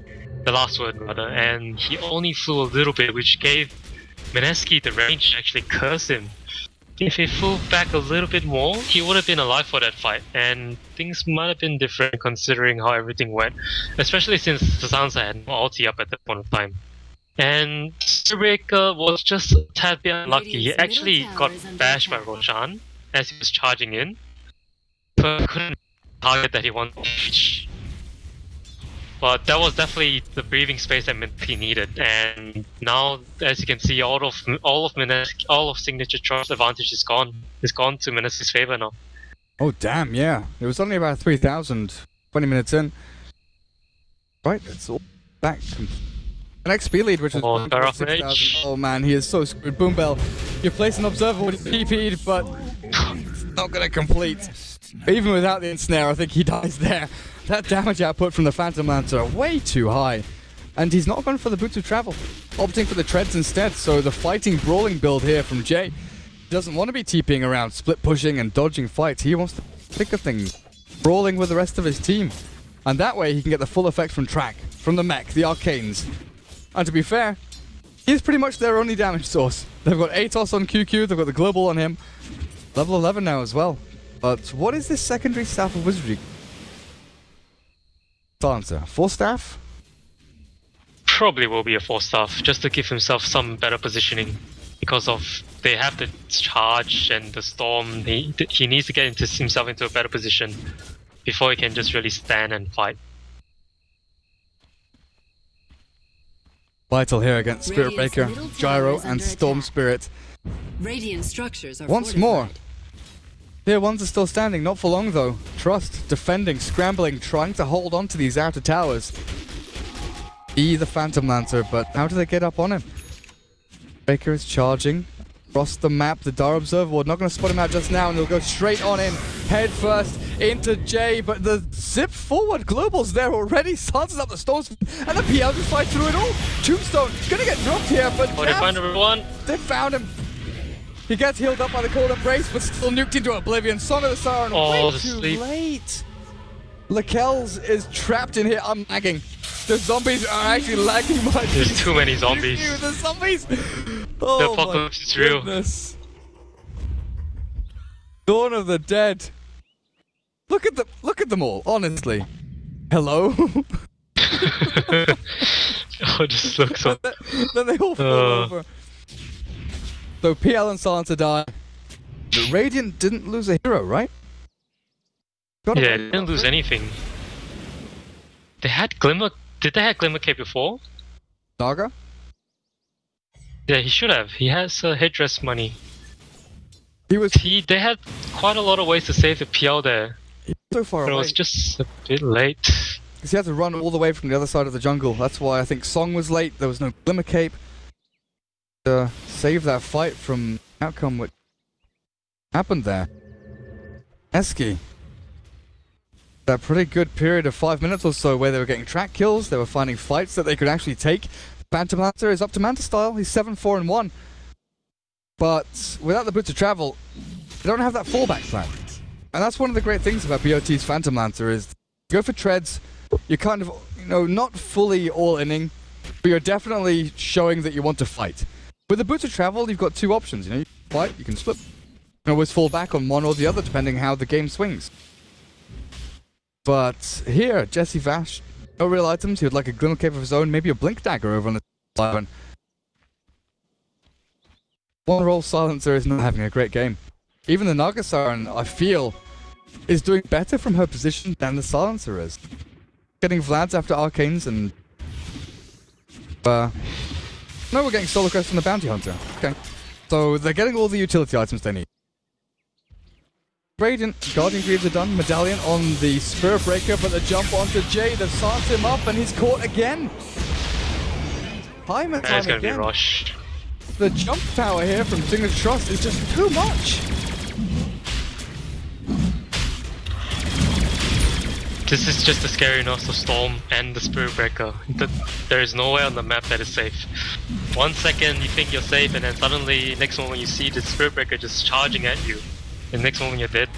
D: the last word rather, and he only flew a little bit, which gave Mineski the range to actually curse him. If he flew back a little bit more, he would have been alive for that fight, and things might have been different considering how everything went, especially since the Sansa had no ulti up at that point of time. And Spearbreaker was just a tad bit unlucky. He actually got bashed by Roshan as he was charging in, but couldn't target that he wanted to reach. But that was definitely the breathing space that he needed, and now, as you can see, all of Signature.Trust advantage is gone. It's gone to Mineski's favor now.
C: Oh damn, yeah. It was only about 3,000, 20 minutes in. Right, it's all back. An XP lead, which is 6,000. Oh man, he is so screwed. Boombell, you place an observer with PP'd, but it's not gonna complete. Even without the ensnare, I think he dies there. That damage output from the Phantom Lancer way too high. And he's not gone for the Boots of Travel, opting for the Treads instead. So the fighting, brawling build here from Jay. He doesn't want to be TPing around, split pushing and dodging fights. He wants to pick a thing, brawling with the rest of his team. And that way he can get the full effect from Track, from the mech, the Arcanes. And to be fair, he's pretty much their only damage source. They've got Atos on QQ, they've got the Global on him. Level 11 now as well. But what is this secondary staff of wizardry? Answer. 4 staff?
D: Probably will be a 4 staff, just to give himself some better positioning. Because of they have the charge and the storm, he needs to get himself into a better position before he can just really stand and fight.
C: Vital here against Spirit Breaker, Gyro, and Storm Spirit.
A: Radiant structures are
C: once more. Tier 1s are still standing, not for long though. Trust, defending, scrambling, trying to hold on to these outer towers. The Phantom Lancer, but how do they get up on him? Baker is charging. Across the map, the Dar Observer Ward not going to spot him out just now, and they'll go straight on in, head first into Jay, but the zip forward Global's there already, Sansa's up the storms, and the PL just fight through it all. Tombstone gonna get dropped here, but
D: they find everyone.
C: They found him. He gets healed up by the cold embrace, but still nuked into oblivion. Song of the Siren, way too late. Lakel's is trapped in here. I'm lagging. The zombies are actually lagging much.
D: There's too many zombies.
C: The zombies.
D: Oh, the apocalypse is real.
C: Dawn of the Dead. Look at them all. Honestly. Hello.
D: Oh, just look so.
C: Then they all fall over. So PL and Silencer die. The Radiant didn't lose a hero, right?
D: Yeah, they didn't lose anything. They had Glimmer. Did they have Glimmer Cape before?
C: Naga?
D: Yeah, he should have. He has headdress money.
C: They
D: had quite a lot of ways to save the PL there.
C: He was so far away.
D: But it was just a bit late.
C: Because he had to run all the way from the other side of the jungle. That's why I think Song was late. There was no Glimmer Cape to save that fight from outcome which happened there. Mineski. That pretty good period of 5 minutes or so where they were getting track kills, they were finding fights that they could actually take. Phantom Lancer is up to Manta style, he's 7-4-1. But without the Boots of Travel, they don't have that fallback plan. And that's one of the great things about BOT's Phantom Lancer is you go for treads, you're kind of, not fully all-inning, but you're definitely showing that you want to fight. With the Boots of Travel, you've got 2 options, you can fight, you can split. You can always fall back on one or the other depending how the game swings. But here, Jesse Vash, no real items, he would like a Glimmer Cape of his own, maybe a Blink Dagger over on the side. One roll Silencer is not having a great game. Even the Naga Siren, I feel, is doing better from her position than the Silencer is. Getting Vlads after Arcanes and... No, we're getting Solar Crest from the Bounty Hunter. Okay. So they're getting all the utility items they need. Radiant, Guardian Greaves are done. Medallion on the Spirit Breaker, but the jump onto Jay, they've sarked him up, and he's caught again. Time and time
D: It's gonna
C: again.
D: be rushed.
C: The jump power here from Signature.Trust is just too much.
D: This is just the scariness of Storm and the Spirit Breaker. There is nowhere on the map that is safe. 1 second you think you're safe, and then suddenly next moment you see the Spirit Breaker just charging at you. And next moment you're dead.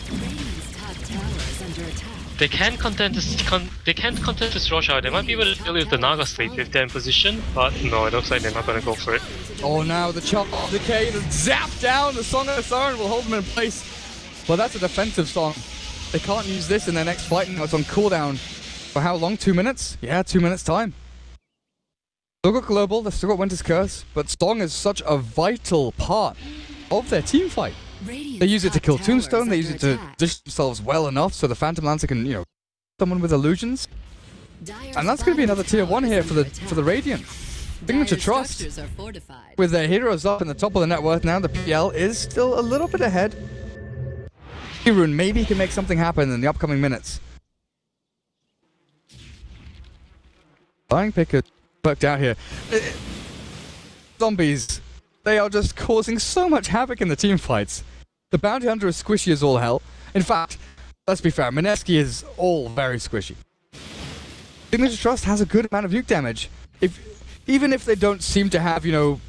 D: They can contend this rush hour. They might be able to deal with the Naga sleep if they're in position, but no, it looks like they're not gonna go for it.
C: Oh, now the chop decay, the zap down, the Song of the Siren will hold them in place. Well, that's a defensive song. They can't use this in their next fight now. It's on cooldown. For how long? 2 minutes? Yeah, 2 minutes time. Still got Global, they've still got Winter's Curse, but Song is such a vital part of their team fight. They use it to kill Tombstone, they use it to position themselves well enough so the Phantom Lancer can, you know, someone with illusions. And that's going to be another tier 1 here for the Radiant. Signature.Trust, with their heroes up in the top of the net worth now, the PL is still a little bit ahead. Rune, maybe he can make something happen in the upcoming minutes. Flying Picker worked out here. Zombies, they are just causing so much havoc in the team fights. The Bounty Hunter is squishy as all hell. In fact, let's be fair, Mineski is all very squishy. Signature.Trust has a good amount of nuke damage. Even if they don't seem to have, you know,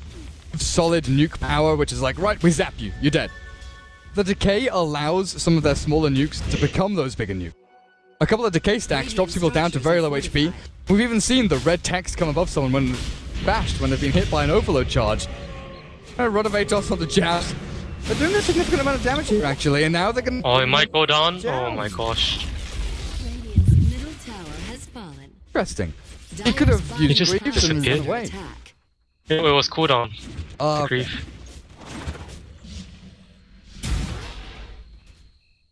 C: solid nuke power, which is like, right, we zap you, you're dead. The decay allows some of their smaller nukes to become those bigger nukes. A couple of decay stacks drops people down to very low HP. We've even seen the red text come above someone when bashed, when they've been hit by an overload charge. Rodovatos on the jabs. They're doing a significant amount of damage here, actually, and now they're going to...
D: Oh, it might go down? Oh my gosh.
C: Interesting. He could have used
D: just
C: Greaves and run away.
D: It was cooldown.
C: Okay.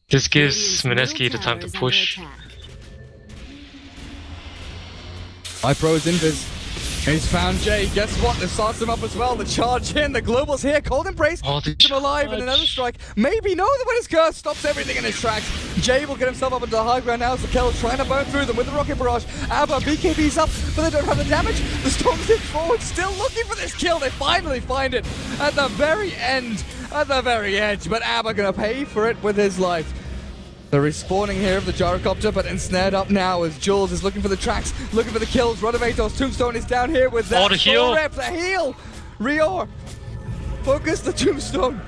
D: This gives Mineski the time to push.
C: My pro's invis. He's found Jay. Guess what? This starts him up as well. The charge in. The Global's here. Cold Embrace.
D: Oh, the
C: Keeps him alive and another strike. Maybe no. The Winter's Curse stops everything in his tracks. Jay will get himself up into the high ground now. So Kel's trying to burn through them with the Rocket Barrage. Abba, BKB's up, but they don't have the damage. The Storm's in forward, still looking for this kill. They finally find it at the very end, at the very edge. But Abba gonna pay for it with his life. The respawning here of the gyrocopter, but ensnared up now as Jules is looking for the tracks, looking for the kills. Rodovatos, Tombstone is down here with that.
D: Oh, the heal!
C: Rep, the heal! Rior! Focus the Tombstone.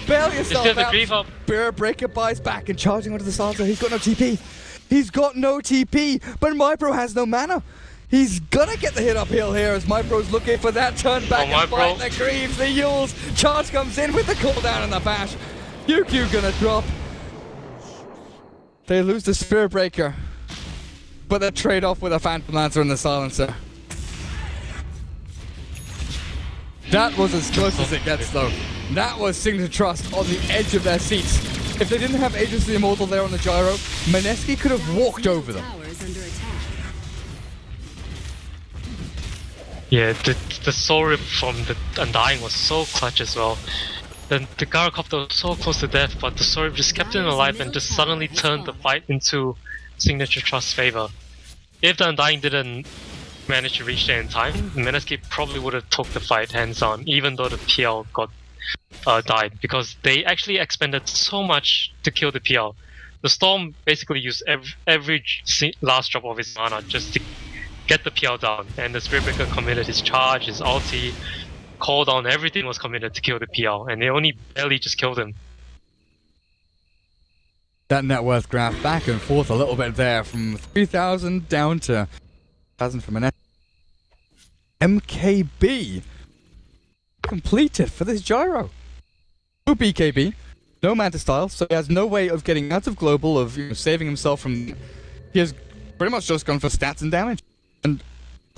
C: Bail yourself out. Spirit Breaker buys back and charging onto the Salsa. He's got no TP. He's got no TP, but MyPro has no mana. He's gonna get the hit uphill here as MyPro's looking for that turn back and fight the Greaves, the Yules. Charge comes in with the cooldown and the bash. UQ gonna drop. They lose the Spirit Breaker, but they trade off with a Phantom Lancer and the Silencer. That was as close as it gets, though. That was Signature.Trust on the edge of their seats. If they didn't have Agents of the Immortal there on the gyro, Mineski could have walked over them.
D: Yeah, the soul rip from the Undying was so clutch as well. The gyrocopter was so close to death, but the sword just kept him alive and just suddenly turned the fight into Signature.Trust's favor. If the Undying didn't manage to reach there in time, Mineski probably would have took the fight hands on, even though the PL got died, because they actually expended so much to kill the PL. The Storm basically used every last drop of his mana just to get the PL down, and the Spirit Breaker committed his charge, his ulti, called on, everything was committed to kill the PL, and they only barely just killed him.
C: That net worth graph back and forth a little bit there, from 3,000 down to 1,000 for Mineski. MKB completed for this gyro. No BKB, no Manta Style, so he has no way of getting out of global, of saving himself from... He has pretty much just gone for stats and damage. And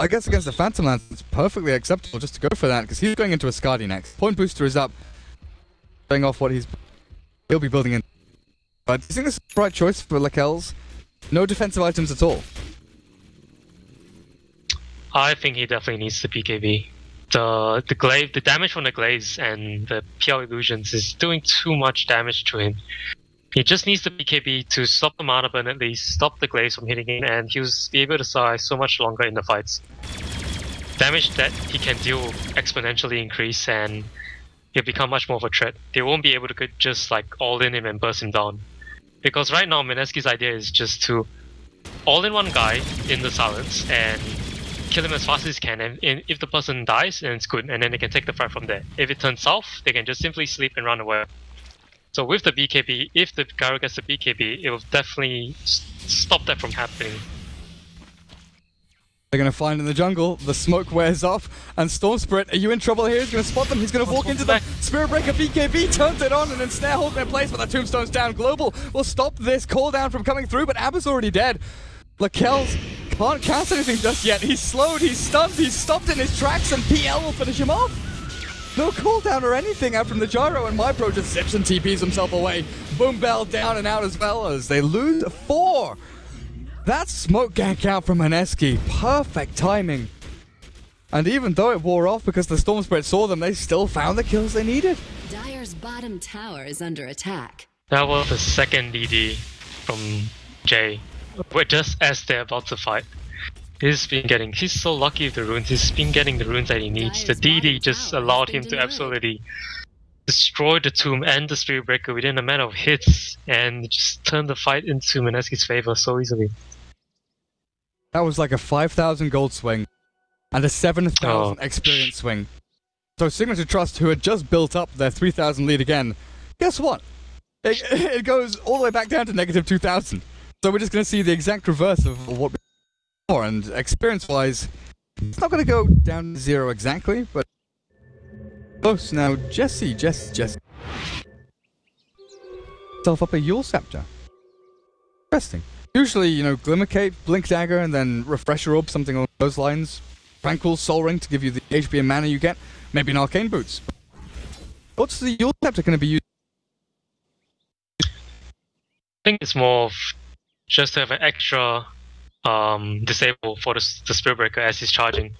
C: I guess against the Phantom Lance, it's perfectly acceptable just to go for that, because he's going into a Skadi next. Point booster is up, showing off what he'll be building in. But I think this is the right choice for Lakel's. No defensive items at all.
D: I think he definitely needs the BKB. the damage from the glaze and the PL illusions is doing too much damage to him. He just needs the BKB to stop the mana burn, at least stop the glaze from hitting him, and he'll be able to survive so much longer in the fights. Damage that he can deal exponentially increase, and he'll become much more of a threat. They won't be able to just like all in him and burst him down. Because right now Mineski's idea is just to all in one guy in the silence and kill him as fast as he can, and if the person dies, then it's good, and then they can take the fight from there. If it turns south, they can just simply sleep and run away. So with the BKB, if the Gyro gets the BKB, it will definitely stop that from happening.
C: They're going to find in the jungle, the smoke wears off, and Storm Spirit, are you in trouble here? He's going to spot them, he's going to walk into the Spirit Breaker, BKB turns it on, and then Snare holds in place, but the Tombstone's down. Global will stop this cooldown from coming through, but Abba's already dead. Lakel's can't cast anything just yet. He's slowed, he's stunned, he's stopped in his tracks, and PL will finish him off. No cooldown or anything out from the Gyro, and MyPro just zips and TPs himself away. Boom Bell down and out as well as they lose 4. That smoke gank out from Mineski, perfect timing. And even though it wore off because the Storm Spirit saw them, they still found the kills they needed.
A: Dire's bottom tower is under attack.
D: That was the second DD from Jay, just as they're about to fight. He's so lucky with the runes, he's been getting the runes that he needs. The DD just allowed him to absolutely destroy the tomb and the Spirit Breaker within a matter of hits, and just turn the fight into Mineski's favor so easily.
C: That was like a 5,000 gold swing and a 7,000 experience swing. So Signature.Trust, who had just built up their 3,000 lead again, guess what? It goes all the way back down to negative 2,000. So we're just going to see the exact reverse of what we saw. And experience-wise, it's not going to go down to 0 exactly, but close. Now, Jesse. Self up a Yule Scepter. Interesting. Usually, you know, Glimmer Cape, Blink Dagger, and then Refresher Orb, something along those lines. Tranquil Soul Ring to give you the HP and mana you get. Maybe an Arcane Boots. What's the Yule Scepter going to be used?
D: I think it's more of just to have an extra disable for the Spirit Breaker as he's charging.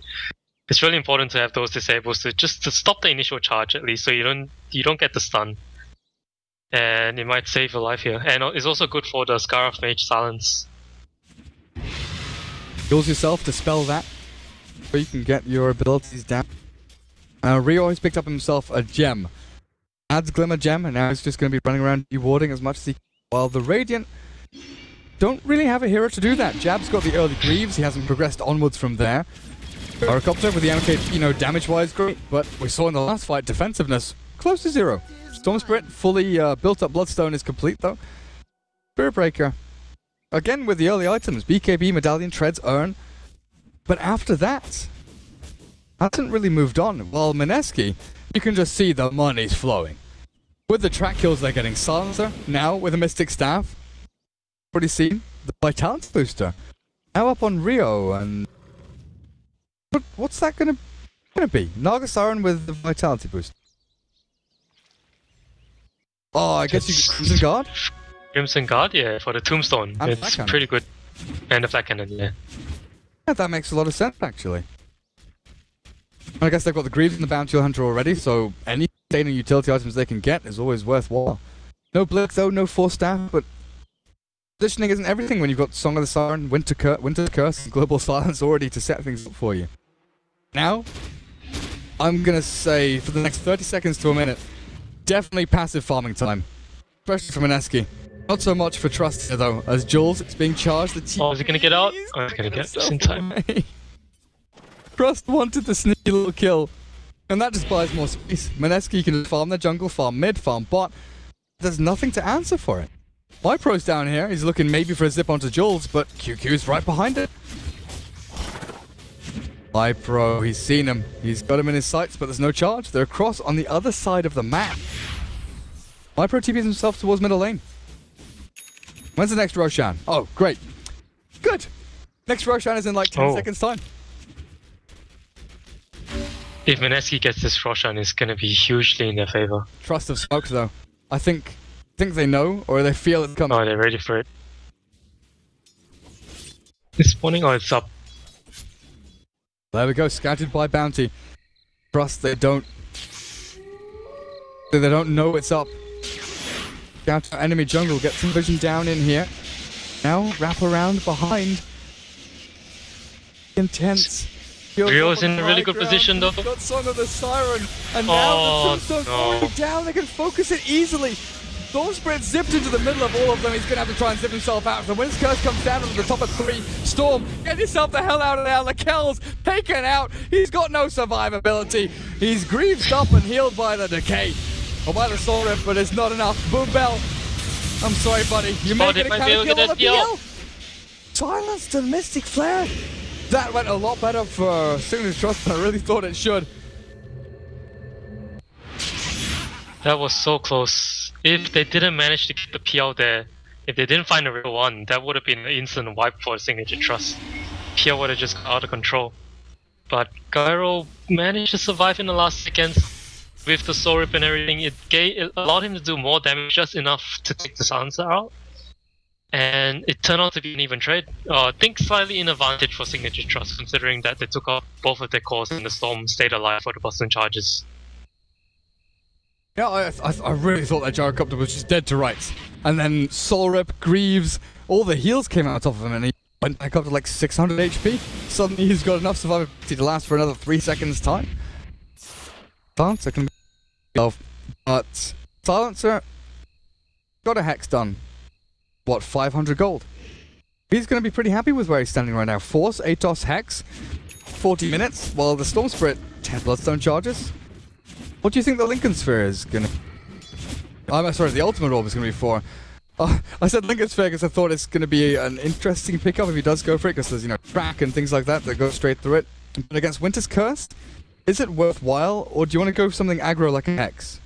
D: It's really important to have those disables to stop the initial charge at least, so you don't get the stun. And it might save your life here. And it's also good for the Scar of Mage Silence.
C: Heals yourself to spell that, so you can get your abilities down. Rio has picked up himself a gem. Adds Glimmer Gem, and now he's just going to be running around rewarding as much as he can. While the Radiant don't really have a hero to do that. Jab's got the early Greaves, he hasn't progressed onwards from there. Gyrocopter with the MK, you know, damage-wise great, but we saw in the last fight, defensiveness close to 0. Storm Spirit, fully built up Bloodstone is complete though. Spirit Breaker, again with the early items, BKB, Medallion, Treads, Urn. But after that, hasn't really moved on. While Mineski, you can just see the money's flowing. With the track kills they're getting Silencer, now with a Mystic Staff. Already seen the Vitality Booster. Now up on Rio, and but what's that gonna be? Naga Siren with the Vitality Booster. Oh, I guess you get Crimson Guard?
D: Crimson Guard, yeah, for the Tombstone.
C: And
D: it's pretty good. And the Flat Cannon, yeah.
C: Yeah, that makes a lot of sense, actually. I guess they've got the Greaves and the Bounty Hunter already, so any sustaining utility items they can get is always worthwhile. No Blink though, no Force Staff, but positioning isn't everything when you've got Song of the Siren, Winter's Curse, and Global Silence already to set things up for you. Now, I'm gonna say, for the next 30 seconds to a minute, definitely passive farming time. Especially for Mineski. Not so much for Trust here though, as Jules, it's being charged.
D: Oh, is he gonna get out? Oh, he's gonna get just in time.
C: Trust wanted the sneaky little kill, and that just buys more space. Mineski can farm the jungle, farm mid, farm bot. There's nothing to answer for it. MyPro's down here, he's looking maybe for a zip onto Jules, but QQ's right behind it. MyPro, he's seen him. He's got him in his sights, but there's no charge. They're across on the other side of the map. MyPro TPs himself towards middle lane. When's the next Roshan? Oh, great. Good. Next Roshan is in like 10 seconds time.
D: If Mineski gets this Roshan, it's gonna be hugely in their favor.
C: Trust of smoke though. I think they know, or they feel it's coming.
D: Oh, they're ready for it. It's spawning or it's up.
C: There we go, scouted by Bounty. Trust, they don't know it's up. Down to enemy jungle, get some vision down in here. Now wrap around behind. Intense.
D: Rio's in a really good position though.
C: Got Song of the Siren, and now the tombstone's already down. They can focus it easily. Storm Spirit zipped into the middle of all of them. He's going to have to try and zip himself out. The Wind's Curse comes down to the top of 3. Storm, get yourself the hell out of there. Lakel's taken out. He's got no survivability. He's grieved up and healed by the Decay. Or by the Soul Rip, but it's not enough. Boom Bell. I'm sorry, buddy. You may get a counter kill on the PL. Silence to the Mystic Flare. That went a lot better for Signature.Trust than I really thought it should.
D: That was so close. If they didn't manage to get the PL there, if they didn't find a real one, that would have been an instant wipe for Signature.Trust. PL would have just got out of control. But Gyro managed to survive in the last seconds with the Soul Rip and everything. It allowed him to do more damage, just enough to take the silencer out. And it turned out to be an even trade. I think slightly in advantage for Signature.Trust, considering that they took out both of their cores and the Storm stayed alive for the Boston charges.
C: Yeah, I really thought that Gyrocopter was just dead to rights. And then Soul Rip, Greaves, all the heals came out of him and he went back up to like 600 HP. Suddenly he's got enough survivability to last for another 3 seconds time. Silencer can be 12, but Silencer got a Hex done. What, 500 gold? He's going to be pretty happy with where he's standing right now. Force, Atos, Hex, 40 minutes, while the Storm Spirit, 10 Bloodstone charges. What do you think the Lincoln Sphere is going to... I'm sorry, the Ultimate Orb is going to be for. I said Lincoln Sphere because I thought it's going to be an interesting pickup if he does go for it, because there's, you know, track and things like that that go straight through it. But against Winter's Curse, is it worthwhile, or do you want to go for something aggro like a Hex?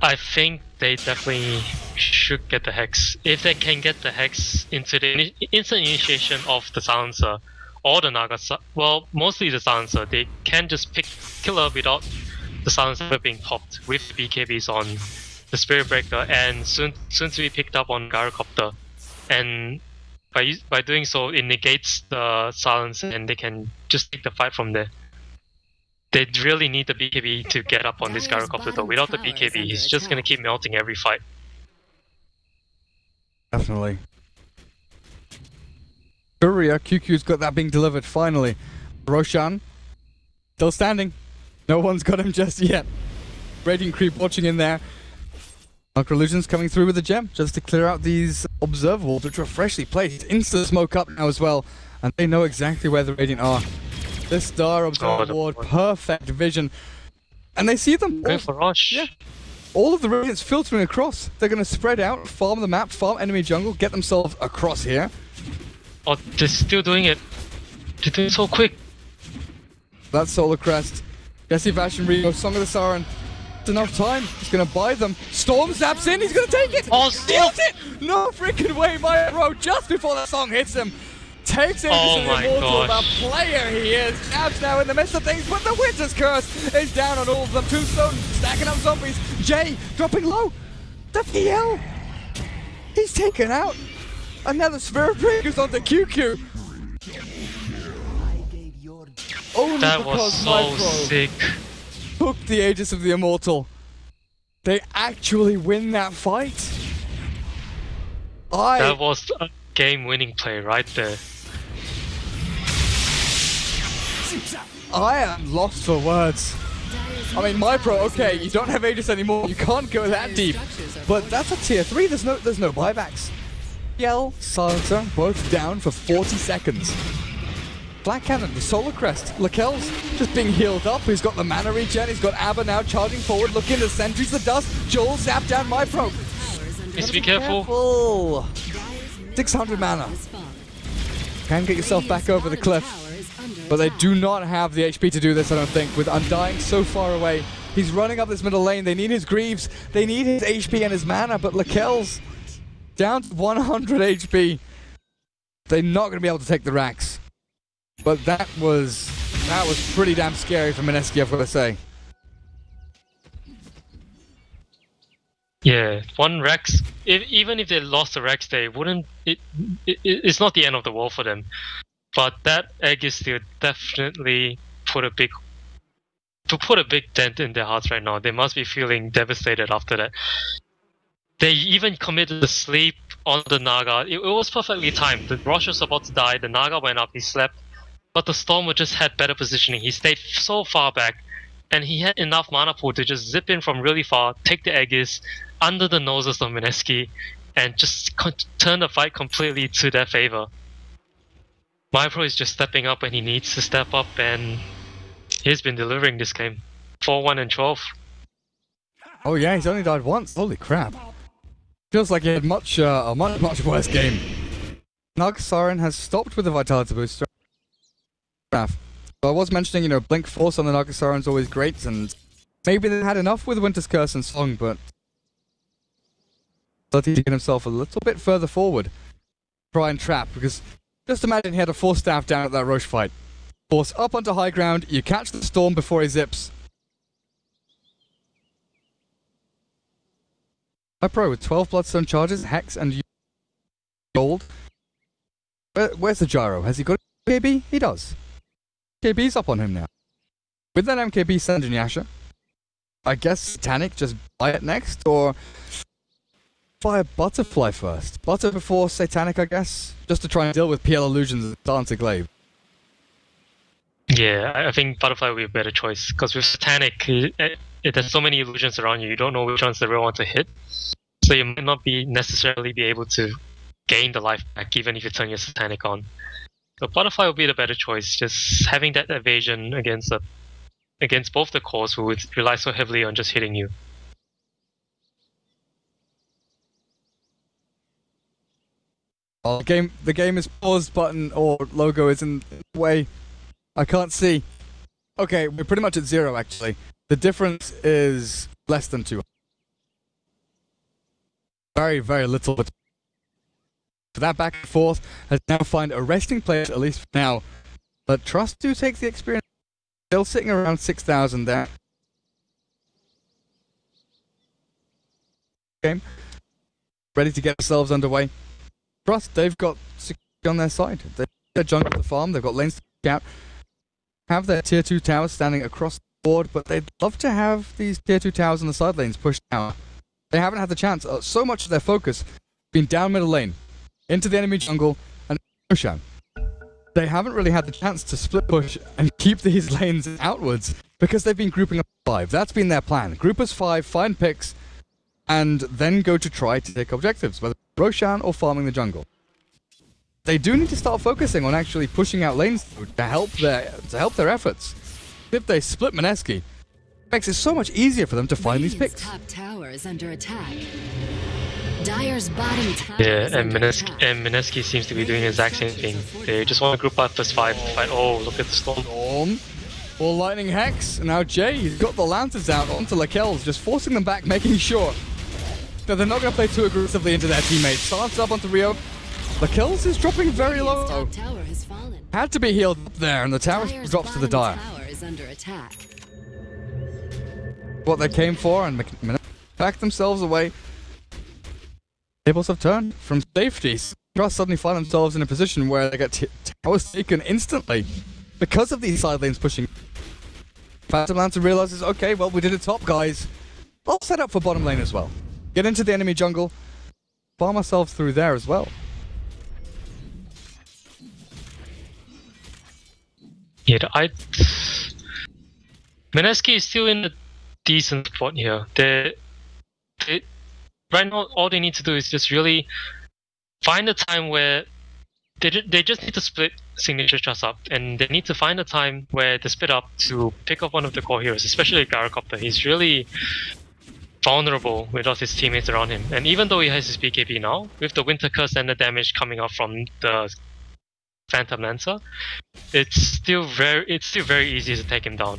D: I think they definitely should get the Hex. If they can get the Hex into the instant initiation of the Silencer, or the Naga, well, mostly the Silencer, they can just pick Killer without the Silencer being popped with the BKBs on the Spirit Breaker, and soon to be picked up on Gyrocopter. And by doing so, it negates the Silence and they can just take the fight from there. They really need the BKB to get up on this Gyrocopter though. Without the BKB, he's just gonna keep melting every fight.
C: Definitely. Courier, QQ's got that being delivered finally. Roshan, still standing. No one's got him just yet. Radiant Creep watching in there. Illusion's coming through with a gem just to clear out these observables, which are freshly placed. Instant smoke up now as well, and they know exactly where the Radiant are. This Star Observer Ward, perfect vision. And they see them.
D: Go for Rush.
C: Yeah. All of the Radiants filtering across. They're going to spread out, farm the map, farm enemy jungle, get themselves across here.
D: Oh, they're still doing it. They're doing it so quick.
C: That's Solar Crest. Jesse Vash and Rio, Song of the Siren. It's enough time. He's going to buy them. Storm zaps in. He's going to take it.
D: Oh, still
C: it. No freaking way, my bro. Just before the song hits him. Takes it into the Immortal. The player he is. Jabs now in the midst of things, but the Winter's Curse is down on all of them. Tombstone stacking up zombies. Jay dropping low. The PL. He's taken out. Another Spirit Breaker's onto QQ. Only
D: that was so sick.
C: Took the Aegis of the Immortal. They actually win that fight.
D: That was a game-winning play right there.
C: I am lost for words. I mean, my pro, okay, you don't have Aegis anymore. You can't go that deep. But that's a tier 3. There's no buybacks. Yell, Silencer, both down for 40 seconds. Black Cannon, the Solar Crest. Lakel's just being healed up. He's got the mana regen. He's got Abba now charging forward, looking the sentries, the dust. Joel zap down my pro.
D: Just be careful.
C: 600 mana. Can get yourself back over the cliff. But they do not have the HP to do this, I don't think. With Undying so far away. He's running up this middle lane. They need his Greaves. They need his HP and his mana. But Lakel's down to 100 HP. They're not going to be able to take the racks. But that was pretty damn scary for Mineski, I've got to say.
D: Yeah, one Rex. Even if they lost the Rex, they wouldn't. It's not the end of the world for them. But that Aegis steal definitely put a big dent in their hearts right now. They must be feeling devastated after that. They even committed the sleep on the Naga. It was perfectly timed. The Rosh was about to die, the Naga went up, he slept, but the Stormer just had better positioning. He stayed so far back, and he had enough mana pool to just zip in from really far, take the Aegis under the noses of Mineski, and just turn the fight completely to their favor. MyPro is just stepping up when he needs to step up, and he's been delivering this game. 4-1 and 12.
C: Oh yeah, he's only died once. Holy crap. Feels like he had a much worse game. Nagasaran has stopped with the Vitality boost. So I was mentioning, you know, Blink Force on the Nagasaran is always great, and maybe they had enough with Winter's Curse and Song, but he to get himself a little bit further forward. Try and trap, because just imagine he had a Force Staff down at that Roche fight. Force up onto high ground, you catch the Storm before he zips. MyPro with 12 Bloodstone charges, Hex and Gold. Where's the Gyro? Has he got KB? He does. KB's up on him now. With that MKB sending Yasha, I guess Satanic just buy it next, or fire Butterfly first. Butter before Satanic, I guess, just to try and deal with PL Illusions and Dancer Glaive.
D: Yeah, I think Butterfly would be a better choice, because with Satanic, there's so many illusions around you, you don't know which one's the real one to hit. So you might not necessarily be able to gain the life back, even if you turn your Satanic on. So Butterfly would be the better choice, just having that evasion against both the cores who would rely so heavily on just hitting you.
C: Oh, the game is paused button or logo is in the way. I can't see. Okay, we're pretty much at 0 actually. The difference is less than 2. Very, very little. But that back and forth has now found a resting place, at least for now. But Trust do take the experience. Still sitting around 6,000 there. Game. Ready to get themselves underway. Trust, they've got security on their side. They've got their jungle to farm, they've got lanes to pick out. Have their tier 2 towers standing across the board, but they'd love to have these tier 2 towers on the side lanes pushed out. They haven't had the chance. So much of their focus has been down middle lane, into the enemy jungle, and Roshan. They haven't really had the chance to split push and keep these lanes outwards, because they've been grouping up 5. That's been their plan. Group as 5, find picks, and then go to try to take objectives, whether Roshan or farming the jungle. They do need to start focusing on actually pushing out lanes to help their efforts. If they split Mineski, it makes it so much easier for them to find these picks.
A: Top tower is under attack. Dire's bottom tower
D: Yeah, and Mineski seems to be doing the exact same thing. They just want to group up as 5 to fight. Oh, look at the Storm.
C: All Lightning Hex. Now Jay, he's got the Lanterns out onto Lakel's, just forcing them back, making sure that they're not going to play too aggressively into their teammates. Silence up onto Rio. Lakel's is dropping very low.
A: Top tower has fallen.
C: Had to be healed up there, and the tower drops to the Dire.
A: Tower is under attack.
C: What they came for, and backed themselves away. Tables have turned from safety. Trust suddenly find themselves in a position where they get towers taken instantly because of these side lanes pushing. Phantom Lancer realizes, okay, well, we did it top, guys. I'll set up for bottom lane as well. Get into the enemy jungle, farm ourselves through there as well.
D: Yeah, Mineski is still in a decent spot here. Right now, all they need to do is just really find a time where they just need to split Signature.Trust up, and they need to find a time where they split up to pick up one of the core heroes, especially Gyrocopter. He's really vulnerable without his teammates around him, and even though he has his BKB now, with the Winter Curse and the damage coming up from the Phantom Lancer, it's still very easy to take him down.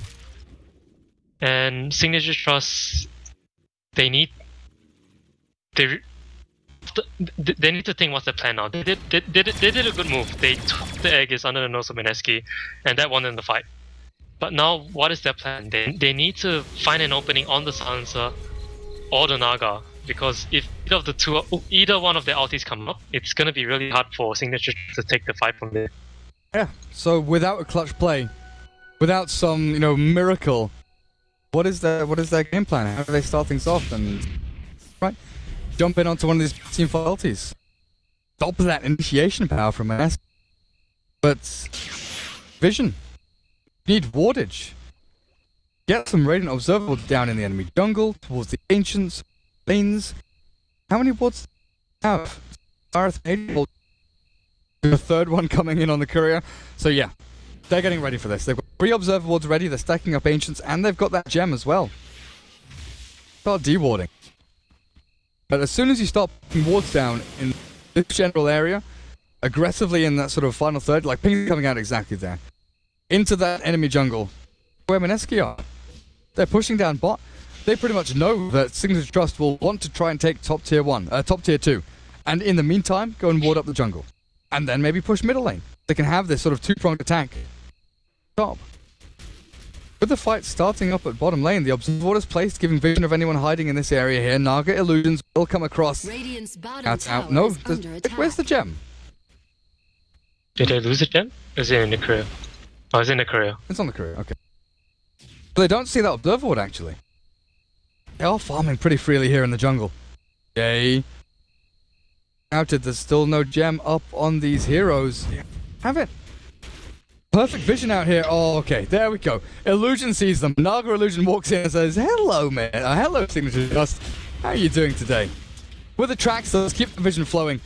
D: And Signature.Trust, they need to think what's their plan now. They did a good move. They took the Aegis under the nose of Mineski, and that won in the fight. But now, what is their plan? They need to find an opening on the Silencer or the Naga, because if either one of the ultis come up, it's gonna be really hard for Signature to take the fight from there.
C: Yeah, so without a clutch play, without some, you know, miracle. What is their game plan? How do they start things off? And right, jump in onto one of these team faculties. Stop that initiation power from Mineski. But vision. You need wardage. Get some Radiant Observables down in the enemy jungle, towards the Ancients, lanes. How many wards do you have? The third one coming in on the courier. So yeah, they're getting ready for this. They've got 3 Observer wards ready, they're stacking up Ancients, and they've got that gem as well. Start dewarding. But as soon as you start putting wards down in this general area, aggressively in that sort of final third, like ping's coming out exactly there, into that enemy jungle, where Mineski are. They're pushing down bot. They pretty much know that Signature.Trust will want to try and take top tier 2. And in the meantime, go and ward up the jungle. And then maybe push middle lane. They can have this sort of 2-pronged attack. Top. With the fight starting up at bottom lane, the observer is placed, giving vision of anyone hiding in this area here. Naga illusions will come across. That's out. No, where's the gem?
D: Did they lose the gem? Is it in the career? Oh, it's in the career.
C: It's on the career, okay. But they don't see that observer ward, actually. They are farming pretty freely here in the jungle. Yay. Outed, there's still no gem up on these heroes. Have it. Perfect vision out here. Oh, okay, there we go. Illusion sees them. Naga Illusion walks in and says, hello, man. Hello, Signature.Trust. How are you doing today? With the tracks, let's keep the vision flowing.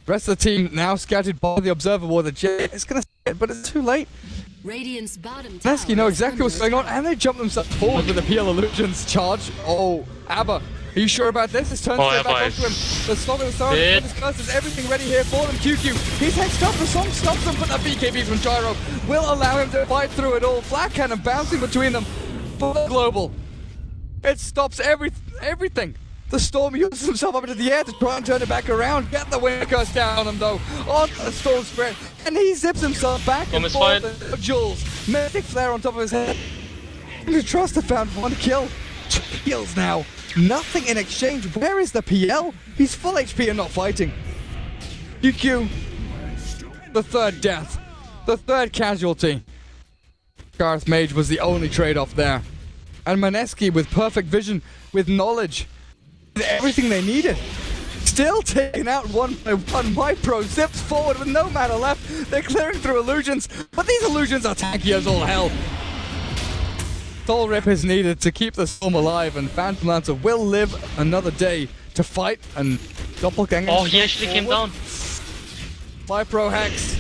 C: The rest of the team now scouted by the observer ward. The gem is going to see it, but it's too late.
A: Radiant's bottom tower
C: Mineski know exactly what's going on, and they jump themselves forward with the PL Illusions charge. Oh, Abba, are you sure about this? This turns back onto him. The Song of the Stars, his curse is everything ready here for them. QQ, he's hexed up, the Song stops him, but that BKB from Gyro will allow him to fight through it all. Flat Cannon bouncing between them. But global. It stops everything. The Storm uses himself up into the air to try and turn it back around. Get the wind curse down on him though. On the Storm spread. And he zips himself back and forth. Jules. Mystic Flare on top of his head. Trust have found 1 kill. 2 kills now. Nothing in exchange. Where is the PL? He's full HP and not fighting. QQ. The 3rd death. The 3rd casualty. Garth Mage was the only trade-off there. And Mineski with perfect vision, with knowledge. Everything they needed. Still taking out one by one. Mipro zips forward with no mana left. They're clearing through illusions, but these illusions are tanky as all hell. Soul Rip is needed to keep the Storm alive, and Phantom Lancer will live another day to fight and doppelganger.
D: Oh, he actually came down.
C: Mipro Hex.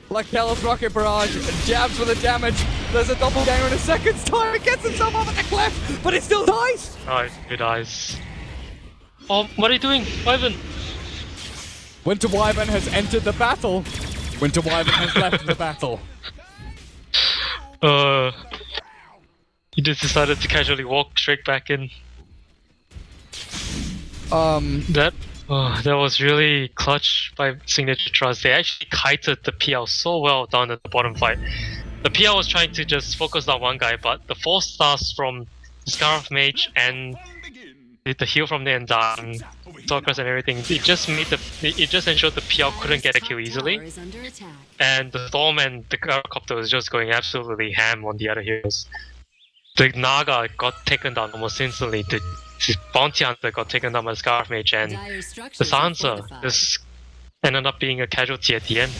C: Like Kellis Rocket Barrage, jabs for the damage. There's a doppelganger in a second's time. He gets himself off at the cliff, but he still dies.
D: Oh, he dies. Oh, what are you doing, Wyvern?
C: Winter Wyvern has entered the battle. Winter Wyvern has left the battle.
D: He just decided to casually walk straight back in. That was really clutch by Signature.Trust. They actually kited the PL so well down at the bottom fight. The PL was trying to just focus on one guy, but the 4 stars from Scarf Mage and the heal from the Undying, Stalkers and everything, it just ensured the PL couldn't get a kill easily. And the Storm and the Gyrocopter was just going absolutely ham on the other heroes. The Naga got taken down almost instantly. The Bounty Hunter got taken down by the Scarf Mage, and the Sansa just ended up being a casualty at the end.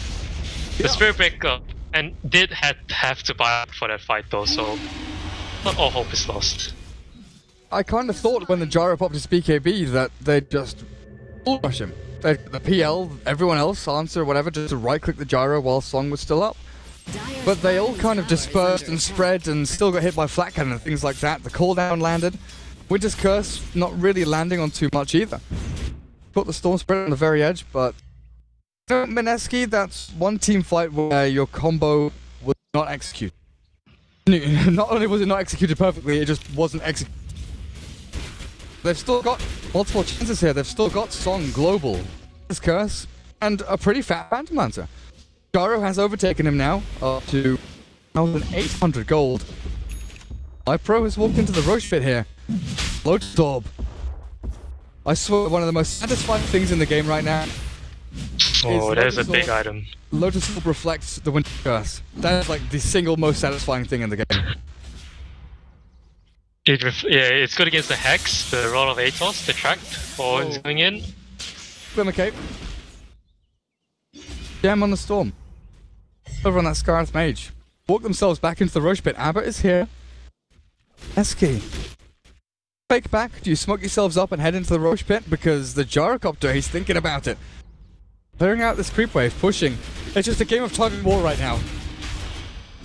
D: The Spirit Breaker did have to buy up for that fight though, so not all hope is lost.
C: I kind of thought when the Gyro popped his BKB that they'd just rush him. The PL, everyone else, answer, whatever, just to right-click the Gyro while Song was still up. But they all kind of dispersed and spread and still got hit by Flat Cannon and things like that. The cooldown landed. Winter's Curse not really landing on too much either. Put the Storm Spread on the very edge, but Mineski, that's one team fight where your combo was not executed. Not only was it not executed perfectly, it just wasn't executed. They've still got multiple chances here. They've still got Song Global, his Curse, and a pretty fat Phantom Lancer. Gyro has overtaken him now, up to 1,800 gold. Mipro has walked into the Roche pit here. Lotus Orb. I swear, one of the most satisfying things in the game right now.
D: Oh, there's a big item.
C: Lotus Orb reflects the Winter Curse. That is like the single most satisfying thing in the game.
D: It's good against the Hex, the Rod of Atos, the Tract, or it's going in.
C: Glimmer Cape. Jam on the Storm. Over on that Scarlet Mage. Walk themselves back into the Roche Pit. Abbott is here. Mineski. Fake back. Do you smoke yourselves up and head into the Roche Pit? Because the Gyrocopter, he's thinking about it. Clearing out this creep wave, pushing. It's just a game of tug and war right now.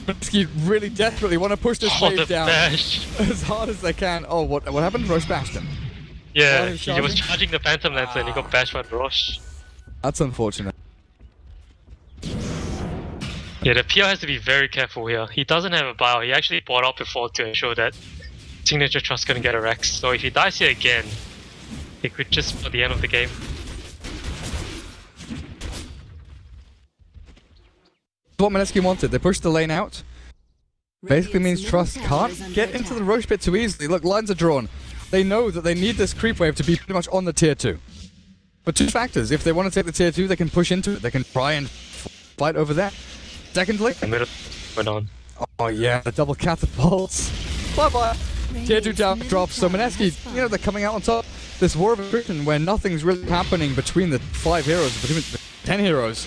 C: Mineski really desperately want to push this wave down as hard as they can. Oh, what happened? Roche bashed him.
D: Yeah, he was charging the Phantom Lancer and he got bashed by the Roche.
C: That's unfortunate.
D: Yeah, the PL has to be very careful here. He doesn't have a bio. He actually bought up before to ensure that Signature.Trust gonna get a Rex. So if he dies here again, it could just be the end of the game.
C: What Mineski wanted. They pushed the lane out. Basically means Trust can't get into the Roche Pit too easily. Look, lines are drawn. They know that they need this creep wave to be pretty much on the tier 2. But two factors. If they want to take the tier 2, they can push into it. They can try and fight over that. Secondly,
D: went on.
C: Oh yeah, the double catapults. Bye-bye. Tier 2 down drops. So Mineski, you know, they're coming out on top. This war of attrition where nothing's really happening between the 5 heroes, between the 10 heroes.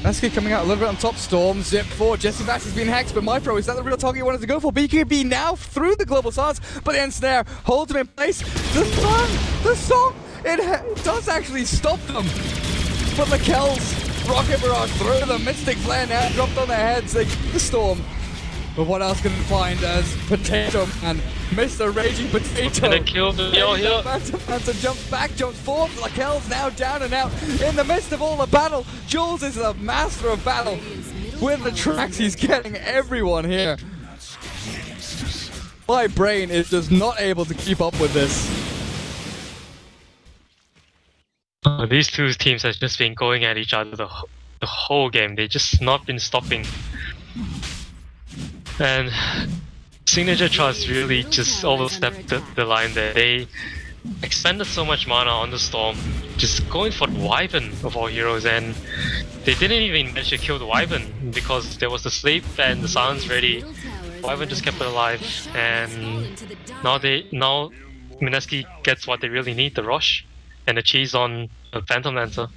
C: Mineski coming out a little bit on top. Storm, Zip 4. Jesse Vash has been hexed, but MyPro, is that the real target he wanted to go for? BKB now through the global stars, but the ensnare holds him in place. The song, it does actually stop them. But Lakel's Rocket Barrage through the Mystic Flare now dropped on their heads. They keep the Storm. But what else can they find as Potato Man, Mr. Raging Potato?
D: Gonna kill the Yo here.
C: Phantom jumps back, jumps forward. Lakel's now down and out in the midst of all the battle. Jules is the master of battle. With the tracks, he's getting everyone here. My brain is just not able to keep up with this.
D: These two teams have just been going at each other the whole game. They've just not been stopping. And Signature.Trust really just overstepped the line there. They expended so much mana on the Storm, just going for the Wyvern of all heroes, and they didn't even manage to kill the Wyvern because there was the sleep and the silence ready. Wyvern just kept it alive, and now Mineski gets what they really need, the Roche and the cheese on the Phantom Lancer.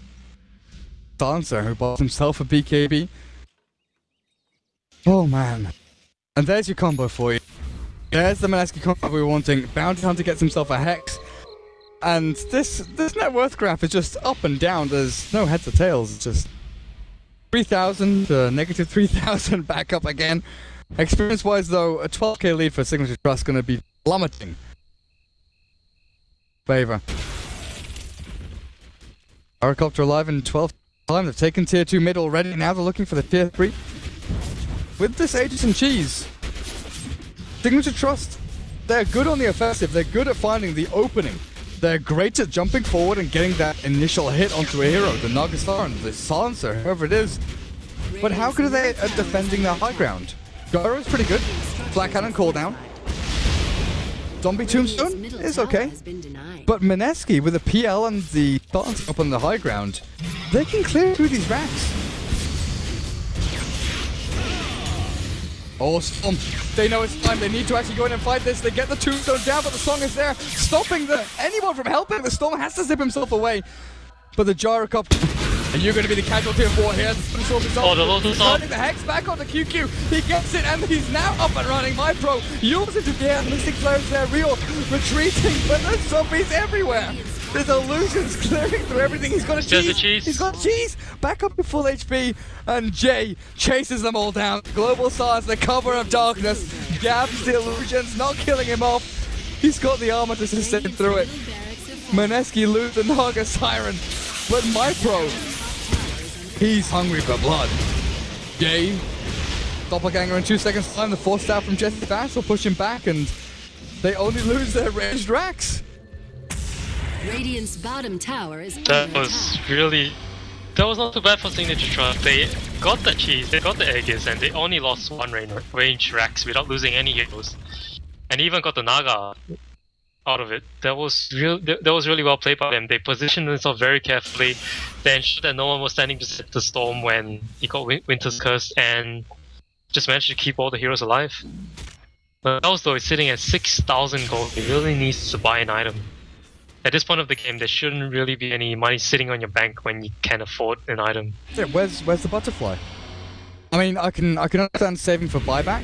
C: Dancer, who bought himself a BKB. Oh man. And there's your combo for you. There's the Mineski combo we were wanting. Bounty Hunter gets himself a Hex. And this net worth graph is just up and down. There's no heads or tails. It's just 3,000 to negative 3,000 back up again. Experience-wise though, a 12k lead for Signature.Trust going to be plummeting. Favor. Gyrocopter alive in 12th time. They've taken tier 2 mid already. Now they're looking for the tier 3. With this Aegis and Cheese, Signature.Trust, they're good on the offensive, they're good at finding the opening. They're great at jumping forward and getting that initial hit onto a hero, the Nagasaran, the Silencer, whoever it is. But how good are they at defending their high ground? Gyro's pretty good. Black Cannon cooldown. Zombie Tombstone is okay. But Mineski with the PL and the Silencer up on the high ground, they can clear through these racks. Oh, Storm. They know it's time. They need to actually go in and fight this. They get the tombstone down, but the song is there, stopping anyone from helping. The Storm has to zip himself away. But the Gyrocopter, and you're going to be the casualty of war here.
D: Oh, the Lotus Orb.
C: The Hex back on the QQ. He gets it, and he's now up and running. MyPro uses it to the air. Mystic Flares there, real retreating, but there's zombies everywhere. There's illusions clearing through everything. He's got a cheese. He's got cheese. Back up to full HP. And Jay chases them all down. Global Stars, the cover of darkness. Gabs the illusions, not killing him off. He's got the armor to sustain through it. Mineski loses the Naga Siren. But MyPro, he's hungry for blood. Jay, Doppelganger in 2 seconds time. The force staff from Jesse Bass will push him back, and they only lose their ranged racks.
A: Radiant's bottom tower is
D: That was not too bad for Signature.Trust. They got the cheese, they got the Aegis, and they only lost one range Rex without losing any heroes. And even got the Naga. out of it. That was really well played by them. They positioned themselves very carefully. They ensured that no one was standing to set the storm when he got Winter's Curse, and just managed to keep all the heroes alive. But also, is sitting at 6,000 gold. He really needs to buy an item. At this point of the game, there shouldn't really be any money sitting on your bank when you can afford an item.
C: Yeah, where's the butterfly? I mean, I can understand saving for buyback,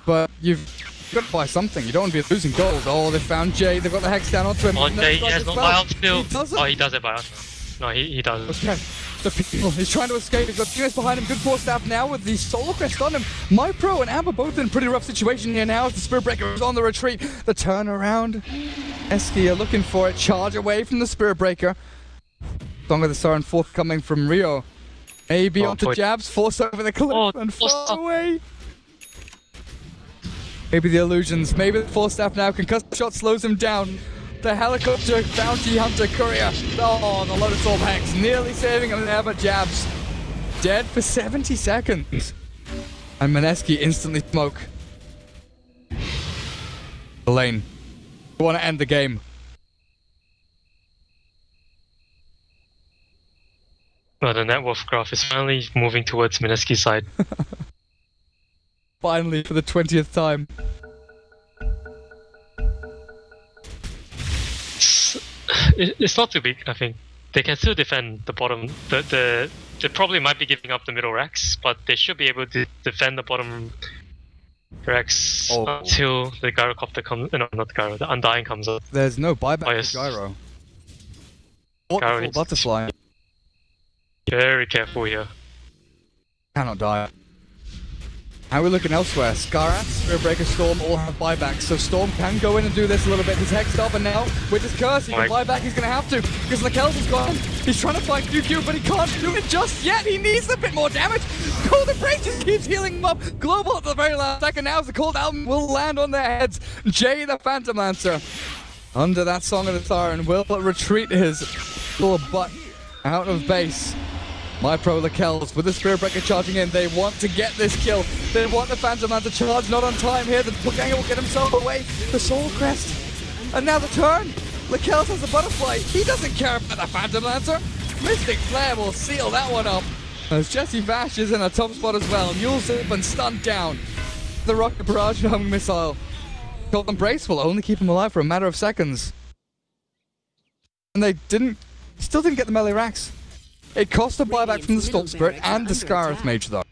C: but you've got to buy something. You don't want to be losing gold. Oh, they found Jay. They've got the hex down onto him.
D: Oh, Jay, he has no buyout still.
C: He
D: he does it buyout. No, he doesn't.
C: Okay. The people, he's trying to escape. He's got units behind him. Good force staff now with the Solar Crest on him. MyPro and Amber both in a pretty rough situation here now as the Spirit Breaker is on the retreat. The turnaround. Mineski are looking for it. Charge away from the Spirit Breaker. Song of the Siren forthcoming from Rio. Maybe onto jabs. Force over the cliff and far away. Maybe the illusions. Maybe the force staff now. Concussive shot slows him down. The helicopter bounty hunter courier. Oh, the Lotus Orb Hex nearly saving him there, but jabs. Dead for 70 seconds. And Mineski instantly smoke. The lane. We want to end the game.
D: Well, the net worth graph is finally moving towards Mineski's side.
C: Finally, for the 20th time.
D: It's not too big, I think. They can still defend the bottom. They probably might be giving up the middle racks, but they should be able to defend the bottom racks until the gyrocopter comes. No, not the gyro. The Undying comes up.
C: There's no buyback for gyro. What butterfly?
D: Very careful here.
C: Cannot die. How are we looking elsewhere? Scarats, Spirit Breaker, Storm all have buybacks, so Storm can go in and do this a little bit. He's hexed up, and now with his curse, he can buy back. He's going to have to, because Lakel's is gone. He's trying to find QQ, but he can't do it just yet. He needs a bit more damage. Cold Embrace just keeps healing him up. Global at the very last second now as the Cold Album will land on their heads. Jay the Phantom Lancer, under that Song of the Siren, will retreat his little butt out of base. MyPro Lakels with the Spirit Breaker charging in. They want to get this kill. They want the Phantom Lancer charge, not on time here. The Doppelganger will get himself away. The Soul Crest. And now the turn. Lakels has the butterfly. He doesn't care about the Phantom Lancer. Mystic Flare will seal that one up. As Jesse Vash is in a top spot as well. Mule's been stunned down. The Rocket Barrage homing missile. Cold Embrace will only keep him alive for a matter of seconds. And they still didn't get the melee racks. It cost a buyback from the Storm Spirit and the Scarith Mage, though.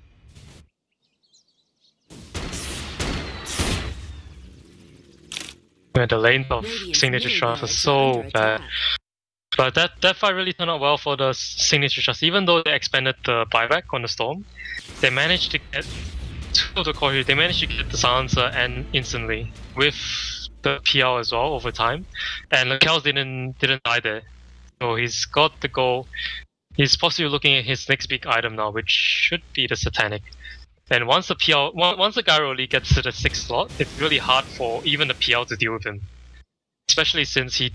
D: Yeah, the lane of Signature.Trust was so bad. But that fight really turned out well for the Signature.Trust. Even though they expanded the buyback on the Storm, they managed to get two of the core heroes. They managed to get the Silencer and instantly with the PL as well over time. And Lakels didn't die there. So he's got the goal. He's possibly looking at his next big item now, which should be the Satanic. And once the Gyro Elite gets to the 6th slot, it's really hard for even the PL to deal with him. Especially since he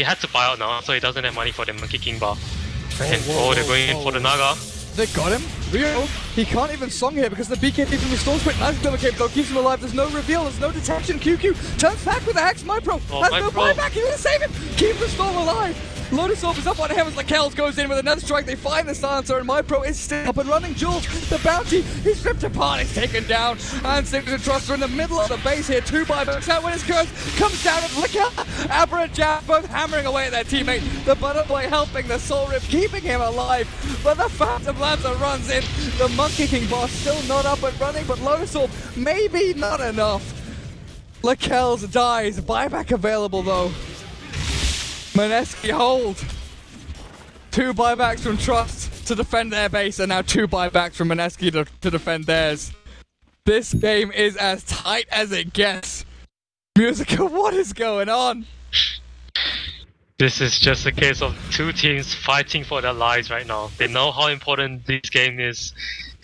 D: had to buy out now, so he doesn't have money for the Monkey King bar. And they're going in for the Naga.
C: They got him. Rio, he can't even song here because the BKB from the Storm Spirit nice cape though keeps him alive. There's no reveal, there's no detection. QQ turns back with the Hex. MyPro has no buyback. He's gonna save him. Keep the Storm alive. Lotus Orb is up on him as Lakels goes in with another strike. They find the Silencer and MyPro is still up and running. Jules, the bounty, he's ripped apart, he's taken down. And Signature.Trust are in the middle of the base here. 2 buybacks out when his curse comes down with Lakel. Abra and Jab both hammering away at their teammate. The Butterfly helping the Soul Rip, keeping him alive. But the Phantom Lancer runs in. The Monkey King boss still not up and running, but Lotus Orb maybe not enough. Lakels dies. Buyback available though. Mineski hold. 2 buybacks from Trust to defend their base, and now 2 buybacks from Mineski to defend theirs. This game is as tight as it gets. Musica, what is going on?
D: This is just a case of 2 teams fighting for their lives right now. They know how important this game is.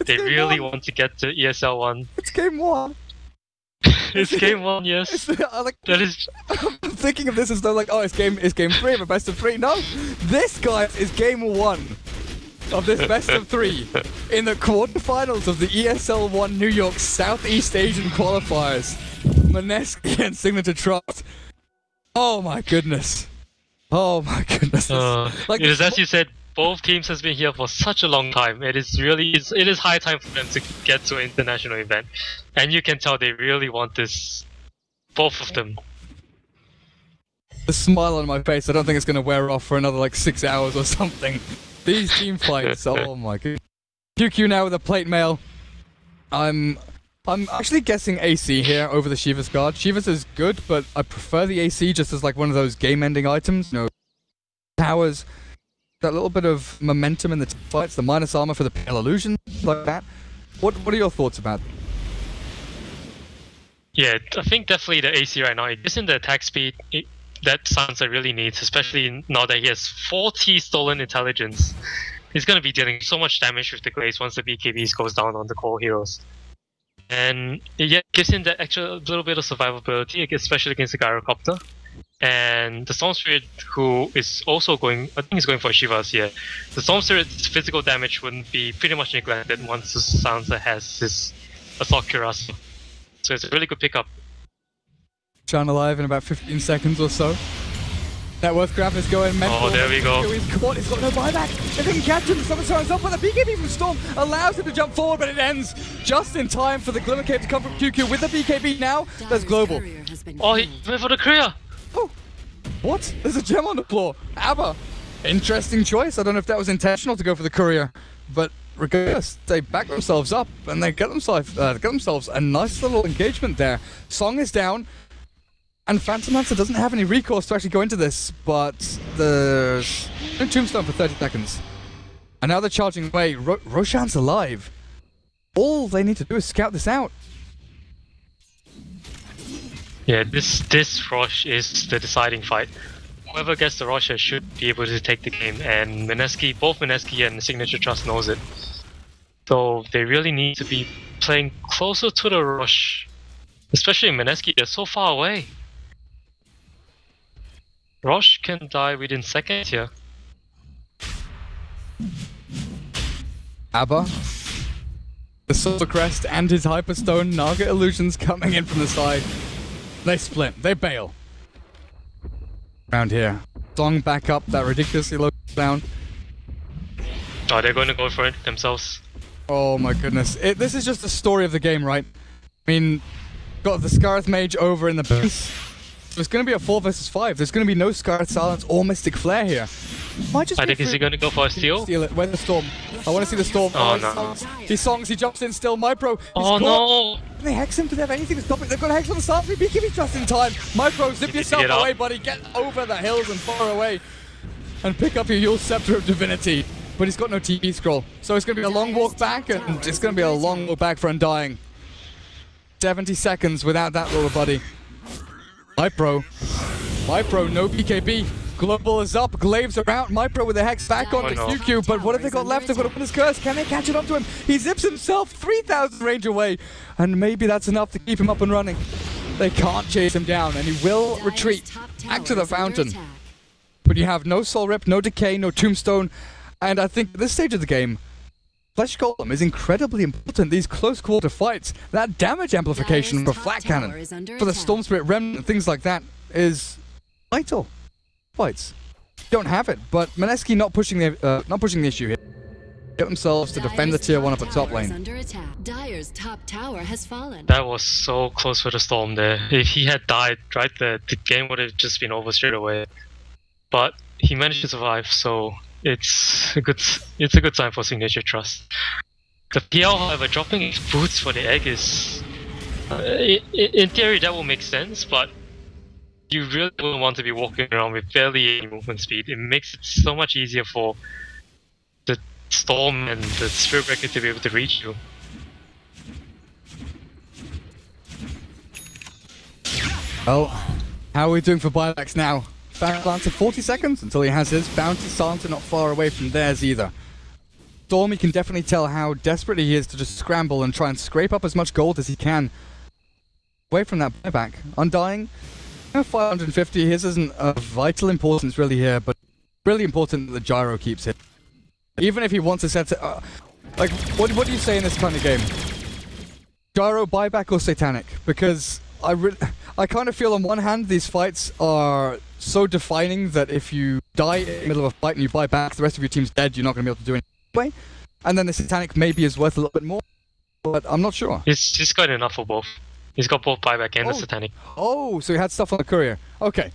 D: They really want to get to ESL One.
C: It's game 1.
D: It's game 1, yes. That is.
C: I'm thinking of this as though like, oh, it's game 3 of a best of 3. No, this guy is game 1 of this best of 3 in the quarterfinals of the ESL One New York Southeast Asian qualifiers. Mineski and Signature.Trust. Oh my goodness. Oh my goodness.
D: Like, it is as you said, both teams has been here for such a long time. It is high time for them to get to an international event. And you can tell they really want this. Both of them.
C: The smile on my face, I don't think it's going to wear off for another like 6 hours or something. These team fights, oh my god. QQ now with a plate mail. I'm actually guessing AC here over the Shiva's guard. Shiva's is good, but I prefer the AC just as like one of those game-ending items. You know, towers, that little bit of momentum in the fights, the minus armor for the pale illusion, like that. What are your thoughts about that?
D: Yeah, I think definitely the AC right now, it gives him the attack speed that Sansa really needs, especially now that he has 40 stolen intelligence. He's going to be dealing so much damage with the Glaze once the BKBs goes down on the core heroes. And it gives him that extra little bit of survivability, especially against the Gyrocopter. And the Storm Spirit, who is also going, I think he's going for Shivas here. The Storm Spirit's physical damage wouldn't be pretty much neglected once Sansa has his Assault Cuirass. So it's a really good pickup.
C: Shine alive in about 15 seconds or so. Net worth grab is going mental.
D: Oh, there we go.
C: He's caught, he's got no buyback. If he can catch him, someone turns up, but the BKB from Storm allows him to jump forward, but it ends just in time for the Glimmer Cape to come from QQ with the BKB now. There's Global.
D: Oh, he went for the Kriya.
C: Oh, what? There's a gem on the floor. Abba. Interesting choice. I don't know if that was intentional to go for the courier, but regardless, they back themselves up and they get themselves a nice little engagement there. Song is down, and Phantom Lancer doesn't have any recourse to actually go into this, but there's no Tombstone for 30 seconds. And now they're charging away. Roshan's alive. All they need to do is scout this out.
D: Yeah, this rush is the deciding fight. Whoever gets the rusher should be able to take the game, and Mineski, both Mineski and Signature.Trust knows it. So they really need to be playing closer to the rush. Especially Mineski, they're so far away. Rush can die within seconds here.
C: Abba, the Silver Crest and his Hyperstone Naga illusions coming in from the side. They split, they bail. Around here. Song back up that ridiculously low down.
D: Oh, they're going to go for it themselves.
C: Oh my goodness. This is just the story of the game, right? I mean, got the Scarth Mage over in the base. So it's going to be a 4 versus 5. There's going to be no Scarth Silence or Mystic Flare here.
D: I think is he going to go for a steal?
C: Steal it. Where's the Storm? I want to see the Storm.
D: Oh no.
C: He songs, he jumps in still. MyPro.
D: Oh no.
C: Can they hex him? Do they have anything to stop it? They've got a hex on the start. BKB just in time. MyPro, zip yourself away, buddy. Get over the hills and far away. And pick up your Yule Scepter of Divinity. But he's got no TP scroll. So it's going to be a long walk back, and it's going to be a long walk back for Undying. 70 seconds without that little buddy. MyPro, no BKB. Global is up, Glaives are out, MyPro with the hex back onto QQ, but what have they got left? They've got to win his curse. Can they catch it onto him? He zips himself 3,000 range away, and maybe that's enough to keep him up and running. They can't chase him down, and he will retreat back to the fountain. But you have no Soul Rip, no Decay, no Tombstone, and I think at this stage of the game, Flesh Golem is incredibly important. These close quarter fights, that damage amplification for Flat Cannon, for the Storm Spirit Remnant and things like that is vital. Fights don't have it, but Mineski not pushing the issue here. Get themselves to defend the tier 1 up at top lane.
A: Dire's top tower has fallen.
D: That was so close for the Storm there. If he had died, right, the game would have just been over straight away. But he managed to survive, so it's a good sign for Signature.Trust. The PL, however, dropping his boots for the egg is, in theory, that will make sense, but you really wouldn't want to be walking around with barely any movement speed. It makes it so much easier for the Storm and the Spirit Breaker to be able to reach you.
C: Well, how are we doing for buybacks now? Phantom Lancer 40 seconds until he has his. Bounty Santa not far away from theirs either. Storm, you can definitely tell how desperate he is to just scramble and try and scrape up as much gold as he can away from that buyback. Undying, 550, his isn't of vital importance really here, but really important that the gyro keeps it. Even if he wants to set it what do you say in this kind of game? Gyro, buyback, or satanic? Because I kind of feel on one hand these fights are so defining that if you die in the middle of a fight and you buy back, the rest of your team's dead, you're not going to be able to do anything anyway. And then the Satanic maybe is worth a little bit more, but I'm not sure.
D: He's got enough for both. He's got both buyback and the Satanic.
C: Oh, so he had stuff on the courier. Okay.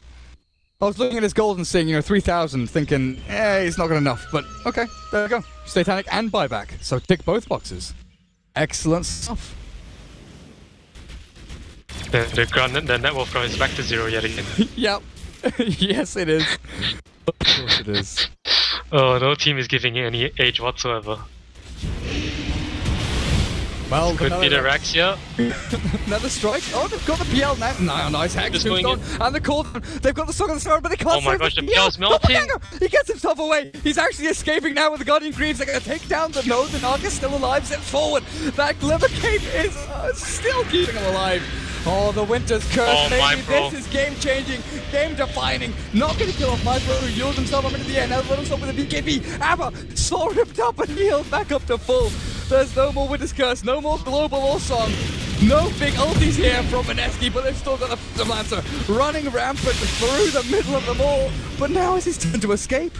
C: I was looking at his gold and seeing, 3,000, thinking, he's not got enough. But, okay, there we go. Satanic and buyback. So tick both boxes. Excellent stuff.
D: The net worth is back to 0 yet again.
C: Yep. Yes, it is. Of course it is.
D: Oh, no team is giving it any age whatsoever.
C: Well,
D: could be the Rex here.
C: Another strike. Oh, they've got the PL now. No, nice Hex. And the call. They've got the Song of the Star, but they can't.
D: Oh my gosh, the PL's melting.
C: He gets himself away. He's actually escaping now with the Guardian Greaves. They're going to take down the node. The Narc is still alive. Steps forward. That Glimmer Cape is still keeping him alive. Oh, the Winter's Curse.
D: Oh,
C: maybe this is game-changing, game-defining. Not going to kill off my bro, who yields himself up into the air. Now let himself with a BKB. ABBA saw ripped up and healed back up to full. There's no more Winter's Curse, no more Global or Song. No big ultis here from Mineski, but they've still got the Lancer running rampant through the middle of them all. But now is his turn to escape.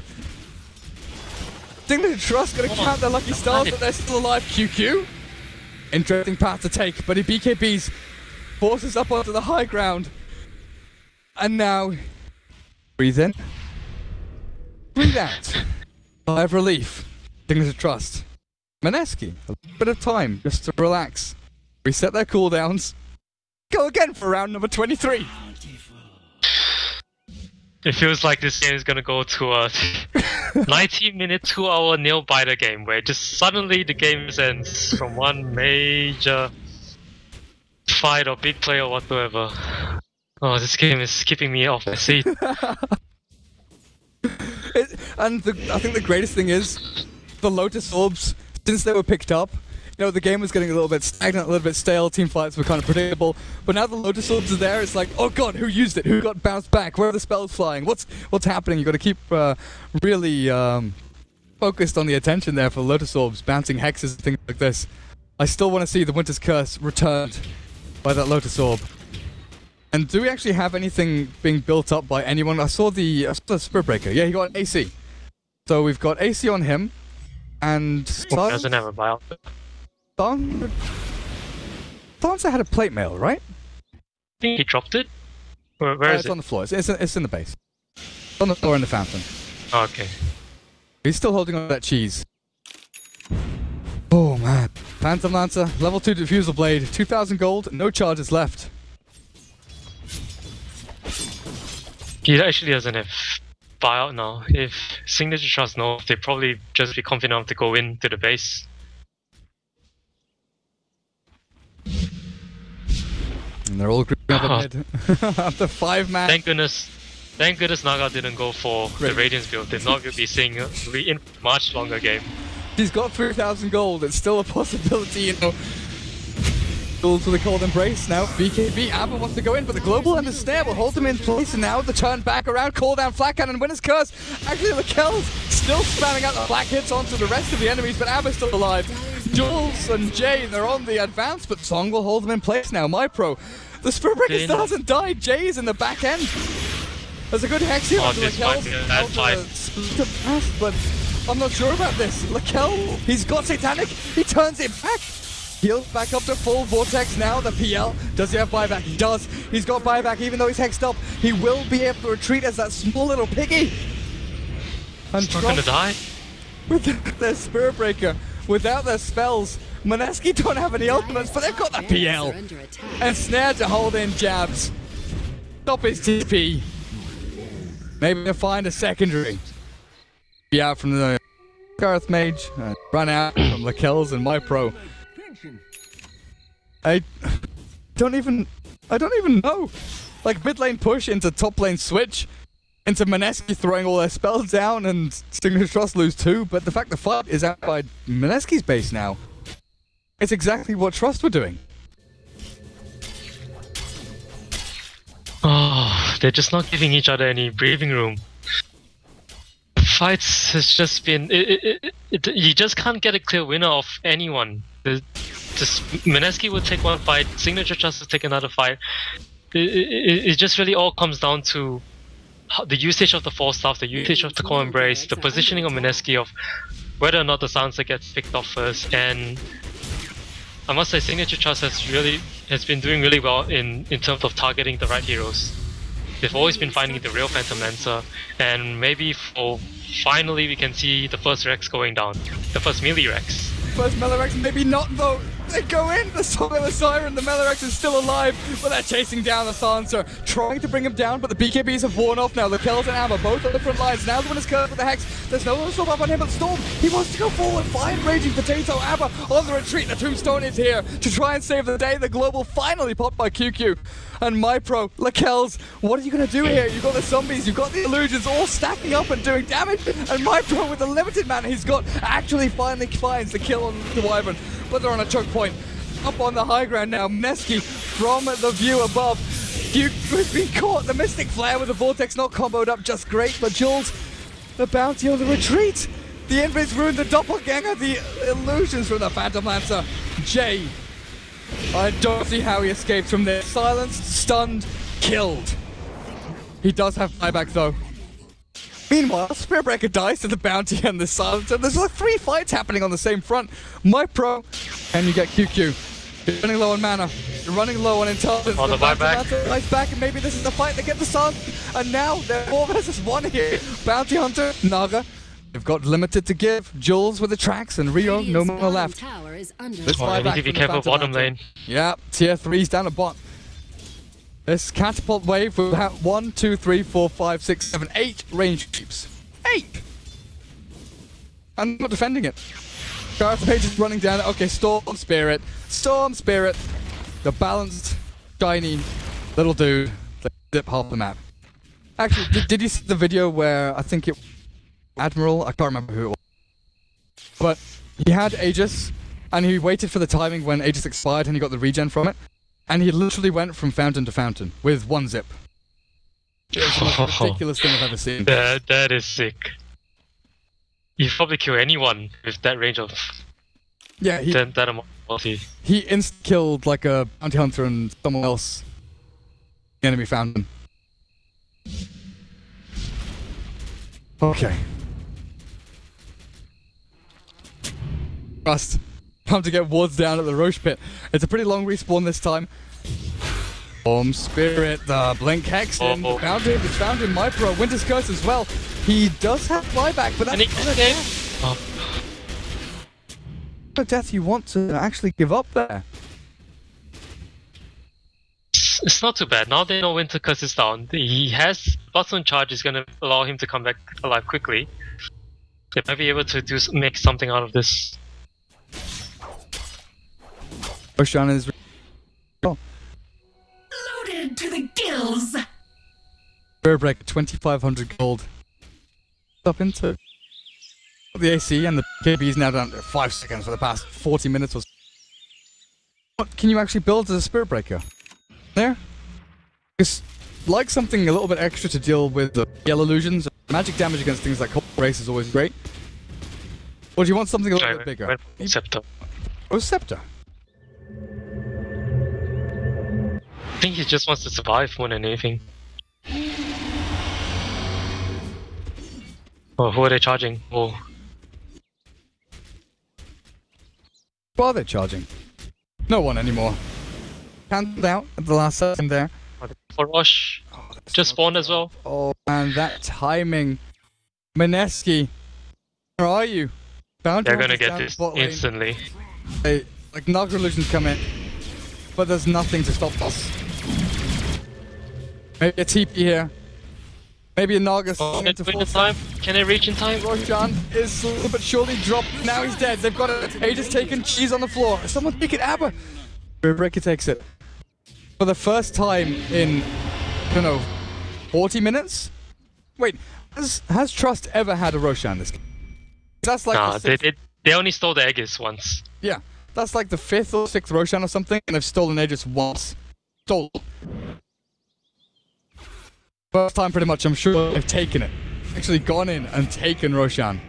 C: Signature.Trust going to count their lucky stars that they're still alive. QQ. Interesting path to take, but he BKBs. Forces up onto the high ground. And now, breathe in. Breathe out. Sigh of relief. Signature.Trust. Mineski, a little bit of time just to relax. Reset their cooldowns. Go again for round number 23.
D: It feels like this game is gonna go to a 90-minute, 2-hour nail-biter game where just suddenly the game ends from one major fight or big play or whatsoever. Oh, this game is keeping me off my seat.
C: I think the greatest thing is the Lotus Orbs, since they were picked up, the game was getting a little bit stagnant, a little bit stale, team fights were kind of predictable, but now the Lotus Orbs are there, it's like, oh god, who used it? Who got bounced back? Where are the spells flying? What's happening? You've got to keep really focused on the attention there for Lotus Orbs, bouncing hexes and things like this. I still want to see the Winter's Curse returned by that Lotus Orb. And do we actually have anything being built up by anyone? I saw the Spirit Breaker. Yeah, he got an AC. So we've got AC on him, and
D: doesn't have a buyout.
C: Dancer had a plate mail, right?
D: I think he dropped it. Where is it?
C: It's on the floor. It's in the base. It's on the floor in the fountain.
D: Oh, okay.
C: He's still holding on to that cheese. Oh man. Phantom Lancer, level 2 Diffusal Blade, 2,000 gold, no charges left.
D: He actually doesn't have buyout now. If Signature.Trust knows, they'd probably just be confident enough to go into the base.
C: And they're all grouping up ahead. After 5 man.
D: Thank goodness Naga didn't go for the Radiance build. They'd not be seeing in a much longer game.
C: He's got 3,000 gold. It's still a possibility, Duels with a cold embrace. Now BKB, ABBA wants to go in, but the global and the snare will hold him in place. And now the turn back around, call down flat cannon, Winner's Curse. Actually, Lakel's still spamming out the black hits onto the rest of the enemies, but ABBA's still alive. Jules and Jay, they're on the advance, but Song will hold them in place now. MyPro, the Spirit Breaker still hasn't died. Jay is in the back end. There's a good hex here onto Lakel's. But I'm not sure about this. Lakel, he's got Satanic. He turns it back. Heals back up to full Vortex now. The PL. Does he have buyback? He does. He's got buyback even though he's hexed up. He will be able to retreat as that small little piggy. And
D: he's not gonna die.
C: With their Spirit Breaker, without their spells, Mineski don't have any ultimates, but they've got the PL. And Snare to hold in jabs. Stop his TP. Maybe to find a secondary. Be out from the Gareth Mage, run out from Lakel's and MyPro. I don't even know. Like mid lane push into top lane switch, into Mineski throwing all their spells down and Signature.Trust lose 2, but the fact the fight is out by Mineski's base now, it's exactly what Trust were doing.
D: Oh, they're just not giving each other any breathing room. Fights has just been... you just can't get a clear winner of anyone Just Mineski would take one fight, Signature.Trust would take another fight. It just really all comes down to the usage of the Force Staff, the usage of the Core Embrace, the positioning of Mineski, of whether or not the silencer gets picked off first. And I must say, Signature.Trust has been doing really well in terms of targeting the right heroes. They've always been finding the real Phantom Lancer, and maybe finally we can see the first Rex going down, the first melee Rex.
C: First melee Rex, maybe not though. They go in, the Song of the Siren, the melee Rex is still alive, but they're chasing down the silencer, trying to bring him down, but the BKBs have worn off now. The Kells and Amber, both on the front lines. Now the one is cursed with the Hex. There's no one to stop up on him, but Storm, he wants to go forward. Find Raging Potato. Amber on the retreat. The Tombstone is here to try and save the day. The Global finally popped by QQ. And MyPro, Lakells, what are you going to do here? You've got the zombies, you've got the illusions all stacking up and doing damage. And MyPro with the limited mana he's got actually finally finds the kill on the Wyvern. But they're on a choke point. Up on the high ground now, Mineski from the view above. Duke has been caught. The Mystic Flare with the Vortex not comboed up just great. But Jules, the bounty on the retreat. The Invis ruined the Doppelganger, the illusions from the Phantom Lancer. Jay, I don't see how he escapes from this. Silenced, stunned, killed. He does have buyback though. Meanwhile, Spiritbreaker dies to the bounty and the silencer. There's like 3 fights happening on the same front. MyPro, and you get QQ. You're running low on mana. You're running low on intelligence.
D: On the buyback.
C: Nice back, and maybe this is the fight to get the sun. And now they're 4 versus 1 here. Bounty Hunter, Naga. They've got limited to give. Jules with the tracks, and Rio, no more left.
D: I need to be careful bottom lane.
C: Yeah, tier 3's down a bot. This catapult wave will have 1, 2, 3, 4, 5, 6, 7, 8 range creeps. 8! I'm not defending it. Gareth Page is running down. Okay, Storm Spirit. Storm Spirit. The balanced, shiny little dude. They zip half the map. Actually, did you see the video where I think it Admiral? I can't remember who it was. But he had Aegis, and he waited for the timing when Aegis expired and he got the regen from it. And he literally went from fountain to fountain with 1 zip. It's the most ridiculous thing I've ever seen.
D: That is sick. You probably kill anyone with that range of...
C: Yeah,
D: that amount of multi.
C: He insta-killed like a bounty hunter and someone else. The enemy fountain. Okay. Trust. Time to get wards down at the Roche pit. It's a pretty long respawn this time. Storm Spirit, the Blink Hex, found him, it's found him, MyPro, Winter's Curse as well. He does have buyback, but that's not a death. The death you want to actually give up there.
D: It's not too bad. Now they know Winter Curse is down. He has Button Charge is going to allow him to come back alive quickly. They might be able to make something out of this.
C: Roshan is
E: loaded to the gills.
C: Spiritbreaker, 2,500 gold. Up into the AC, and the KB is now down to 5 seconds for the past 40 minutes or so. What can you actually build as a Spiritbreaker? There? Just like something a little bit extra to deal with the yellow illusions. Magic damage against things like Cold Race is always great. Or do you want something a little bit bigger?
D: Scepter.
C: Oh, Scepter.
D: I think he just wants to survive more than anything. Oh, who are they charging? Oh.
C: Who are they charging? No one anymore. Cancelled out at the last second there.
D: For Rush. Oh, just spawned as well.
C: Oh, and that timing. Mineski, where are you?
D: They're gonna get this instantly.
C: Hey, like Naga illusions come in, but there's nothing to stop us. Maybe a TP here. Maybe a Naga into full
D: time. Can they reach in time?
C: Roshan is slowly but surely dropped. Now he's dead. They've got it. Aegis taken. Cheese on the floor. Someone take it. Abba. Breaker takes it. For the first time in, I don't know, 40 minutes? Wait, has Trust ever had a Roshan this game? That's like
D: nah, they only stole the Aegis once.
C: Yeah, that's like the 5th or 6th Roshan or something, and they've stolen Aegis once. Stolen. First time pretty much, I'm sure they've taken it. Actually gone in and taken Roshan.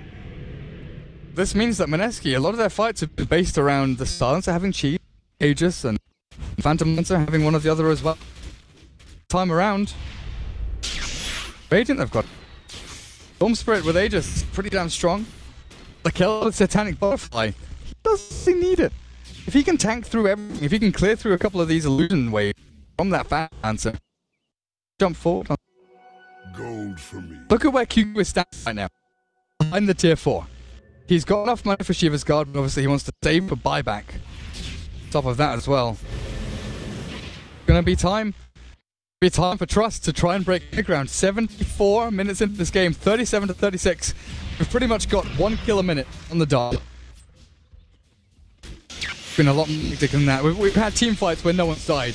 C: this means that Mineski, a lot of their fights are based around the Silencer having Chi, Aegis, and Phantom Lancer having one or the other as well. Time around, Radiant they've got. Storm Spirit with Aegis, pretty damn strong. The kill with Satanic Butterfly, he doesn't need it. If he can tank through everything, if he can clear through a couple of these illusion waves from that Phantom Lancer, jump forward.
B: Gold for me.
C: Look at where QQ is standing right now. Behind the tier 4. He's got enough money for Shiva's Guard, but obviously he wants to save for buyback. Top of that as well. Gonna be time. Be time for Trust to try and break the ground. 74 minutes into this game, 37 to 36. We've pretty much got 1 kill a minute on the dot. It's been a lot more hectic than that. We've had team fights where no one's died.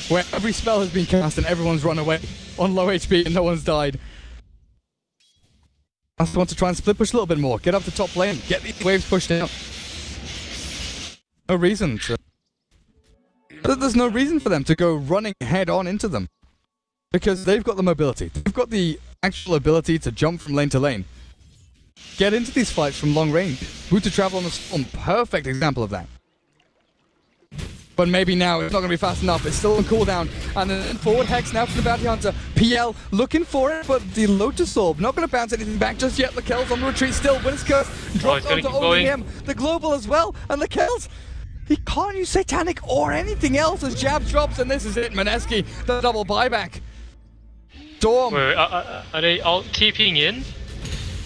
C: Where every spell has been cast and everyone's run away on low HP and no one's died. I just want to try and split push a little bit more. Get up the top lane. Get these waves pushed out. No reason to... There's no reason for them to go running head on into them. Because they've got the mobility. They've got the actual ability to jump from lane to lane. Get into these fights from long range. Boot to travel on the storm. Perfect example of that. But maybe now it's not going to be fast enough. It's still on cooldown. And then forward Hex now from the Bounty Hunter. PL looking for it, but the Lotus Orb not going to bounce anything back just yet. Lakel's on the retreat still. Winner's Curse drops onto only him. The Global as well. And Lakel's... He can't use Satanic or anything else as Jab drops, and this is it. Mineski, the double buyback. Storm.
D: Wait, are they all TPing in?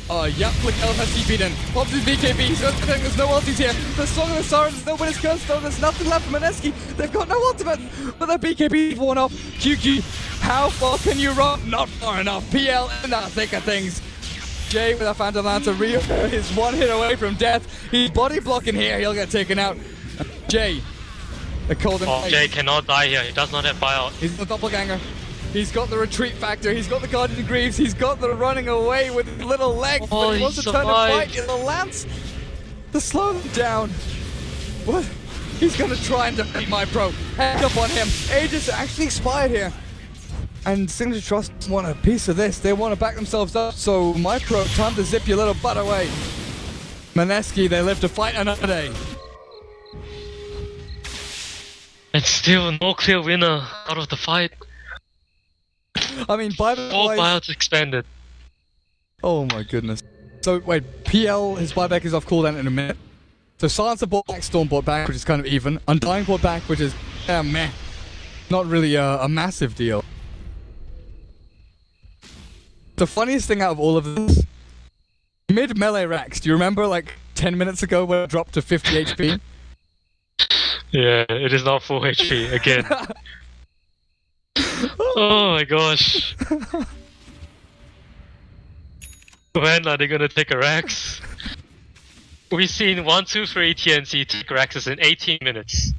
C: Yep, Lakel has TP'd in. Pops his BKB, so there's no ultis here. The Song of the Siren, there's no Winner's Curse though, there's nothing left for Mineski. They've got no ultimate, but their BKB worn off. QQ, how far can you run? Not far enough. PL in the thick of things. Jay with a Phantom Lancer, Rio is 1 hit away from death. He's body blocking here, he'll get taken out. Jay, the cold and
D: Jay cannot die here, he does not have buyout.
C: He's the doppelganger. He's got the retreat factor, he's got the Guardian of Greaves, he's got the running away with his little legs, but he wants to turn and fight in the lance to slow them down. What? He's gonna try and defeat my pro. Head up on him. Aegis actually expired here. And Signature.Trust want a piece of this. They want to back themselves up, so my pro, time to zip your little butt away. Mineski, they live to fight another day.
D: And still no clear winner out of the fight.
C: I mean, buyback
D: all
C: wise...
D: buyouts expanded.
C: Oh my goodness. So wait, PL, his buyback is off cooldown in a minute. So Silencer bought back, Storm bought back, which is kind of even. Undying bought back, which is meh. Not really a massive deal. The funniest thing out of all of this, mid melee racks. Do you remember like 10 minutes ago when it dropped to 50 HP?
D: Yeah, it is not full HP again. Oh my gosh. When are they gonna take a Rax? We've seen 1, 2, 3 TNC take Raxes in 18 minutes.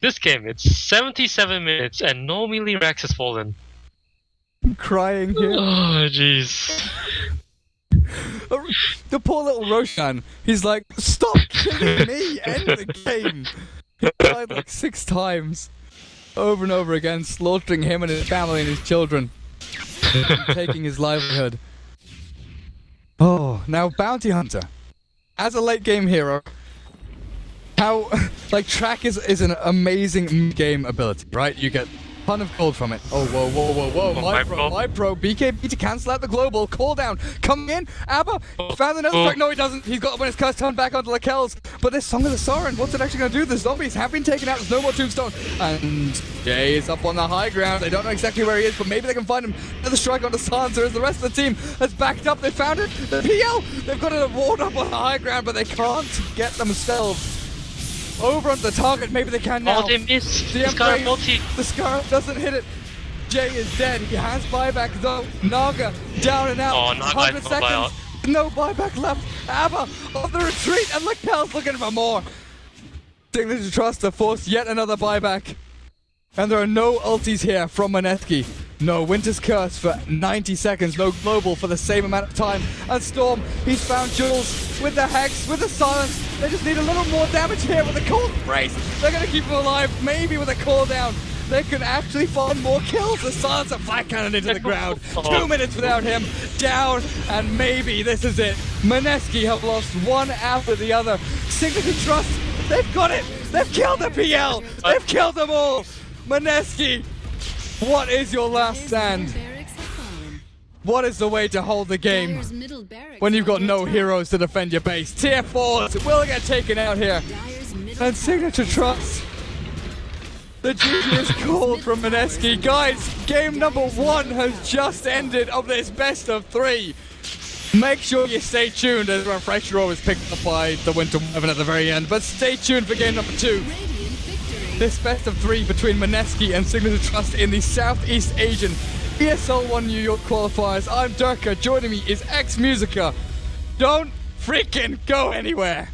D: This game, it's 77 minutes and no melee Rax has fallen.
C: I'm crying here.
D: Oh jeez.
C: The poor little Roshan, he's like, stop killing me, end the game. He died like 6 times. Over and over again, slaughtering him and his family and his children. Taking his livelihood. Oh, now Bounty Hunter. As a late game hero, how, like, Track is an amazing game ability, right? You get a ton of gold from it. Oh, whoa, whoa, whoa, whoa. My pro, BKB to cancel out the global. Call down. Coming in. Abba found another track. No, he doesn't. He's got when his curse turned back onto Lakel's. But this Song of the Siren, what's it actually going to do? The zombies have been taken out. There's no more Tombstone. And Jay is up on the high ground. They don't know exactly where he is, but maybe they can find him. Another strike onto Silencer as the rest of the team has backed up. They found it. The PL, they've got a ward up on the high ground, but they can't get themselves over onto the target. Maybe they can now.
D: Oh, they missed.
C: The Scarab doesn't hit it. Jay is dead. He has buyback though. Naga down and out.
D: Oh, Naga
C: 100 seconds. No buyback left. Abba on the retreat, and Lakel's looking for more. Signature.Trust to force yet another buyback. And there are no ultis here from Mineski. No Winter's Curse for 90 seconds. No global for the same amount of time. And Storm, he's found Jules with the Hex, with the Silence. They just need a little more damage here with the Cold Brace. They're going to keep him alive, maybe with a cooldown. They can actually find more kills. The silence of flag cannon into the ground. 2 minutes without him. Down, and maybe this is it. Mineski have lost one after the other. Signature.Trust, they've got it. They've killed the PL. They've killed them all. Mineski, what is your last stand? What is the way to hold the game when you've got no heroes to defend your base? Tier 4s will get taken out here. And Signature.Trust, the GG is called from Mineski. Guys, game number 1 has just ended of this best of 3. Make sure you stay tuned as Refresher always picked up by the Winter Wyvern at the very end. But stay tuned for game number 2. This best of 3 between Mineski and Signature.Trust in the Southeast Asian ESL One New York qualifiers. I'm Durka. Joining me is X Musica. Don't freaking go anywhere.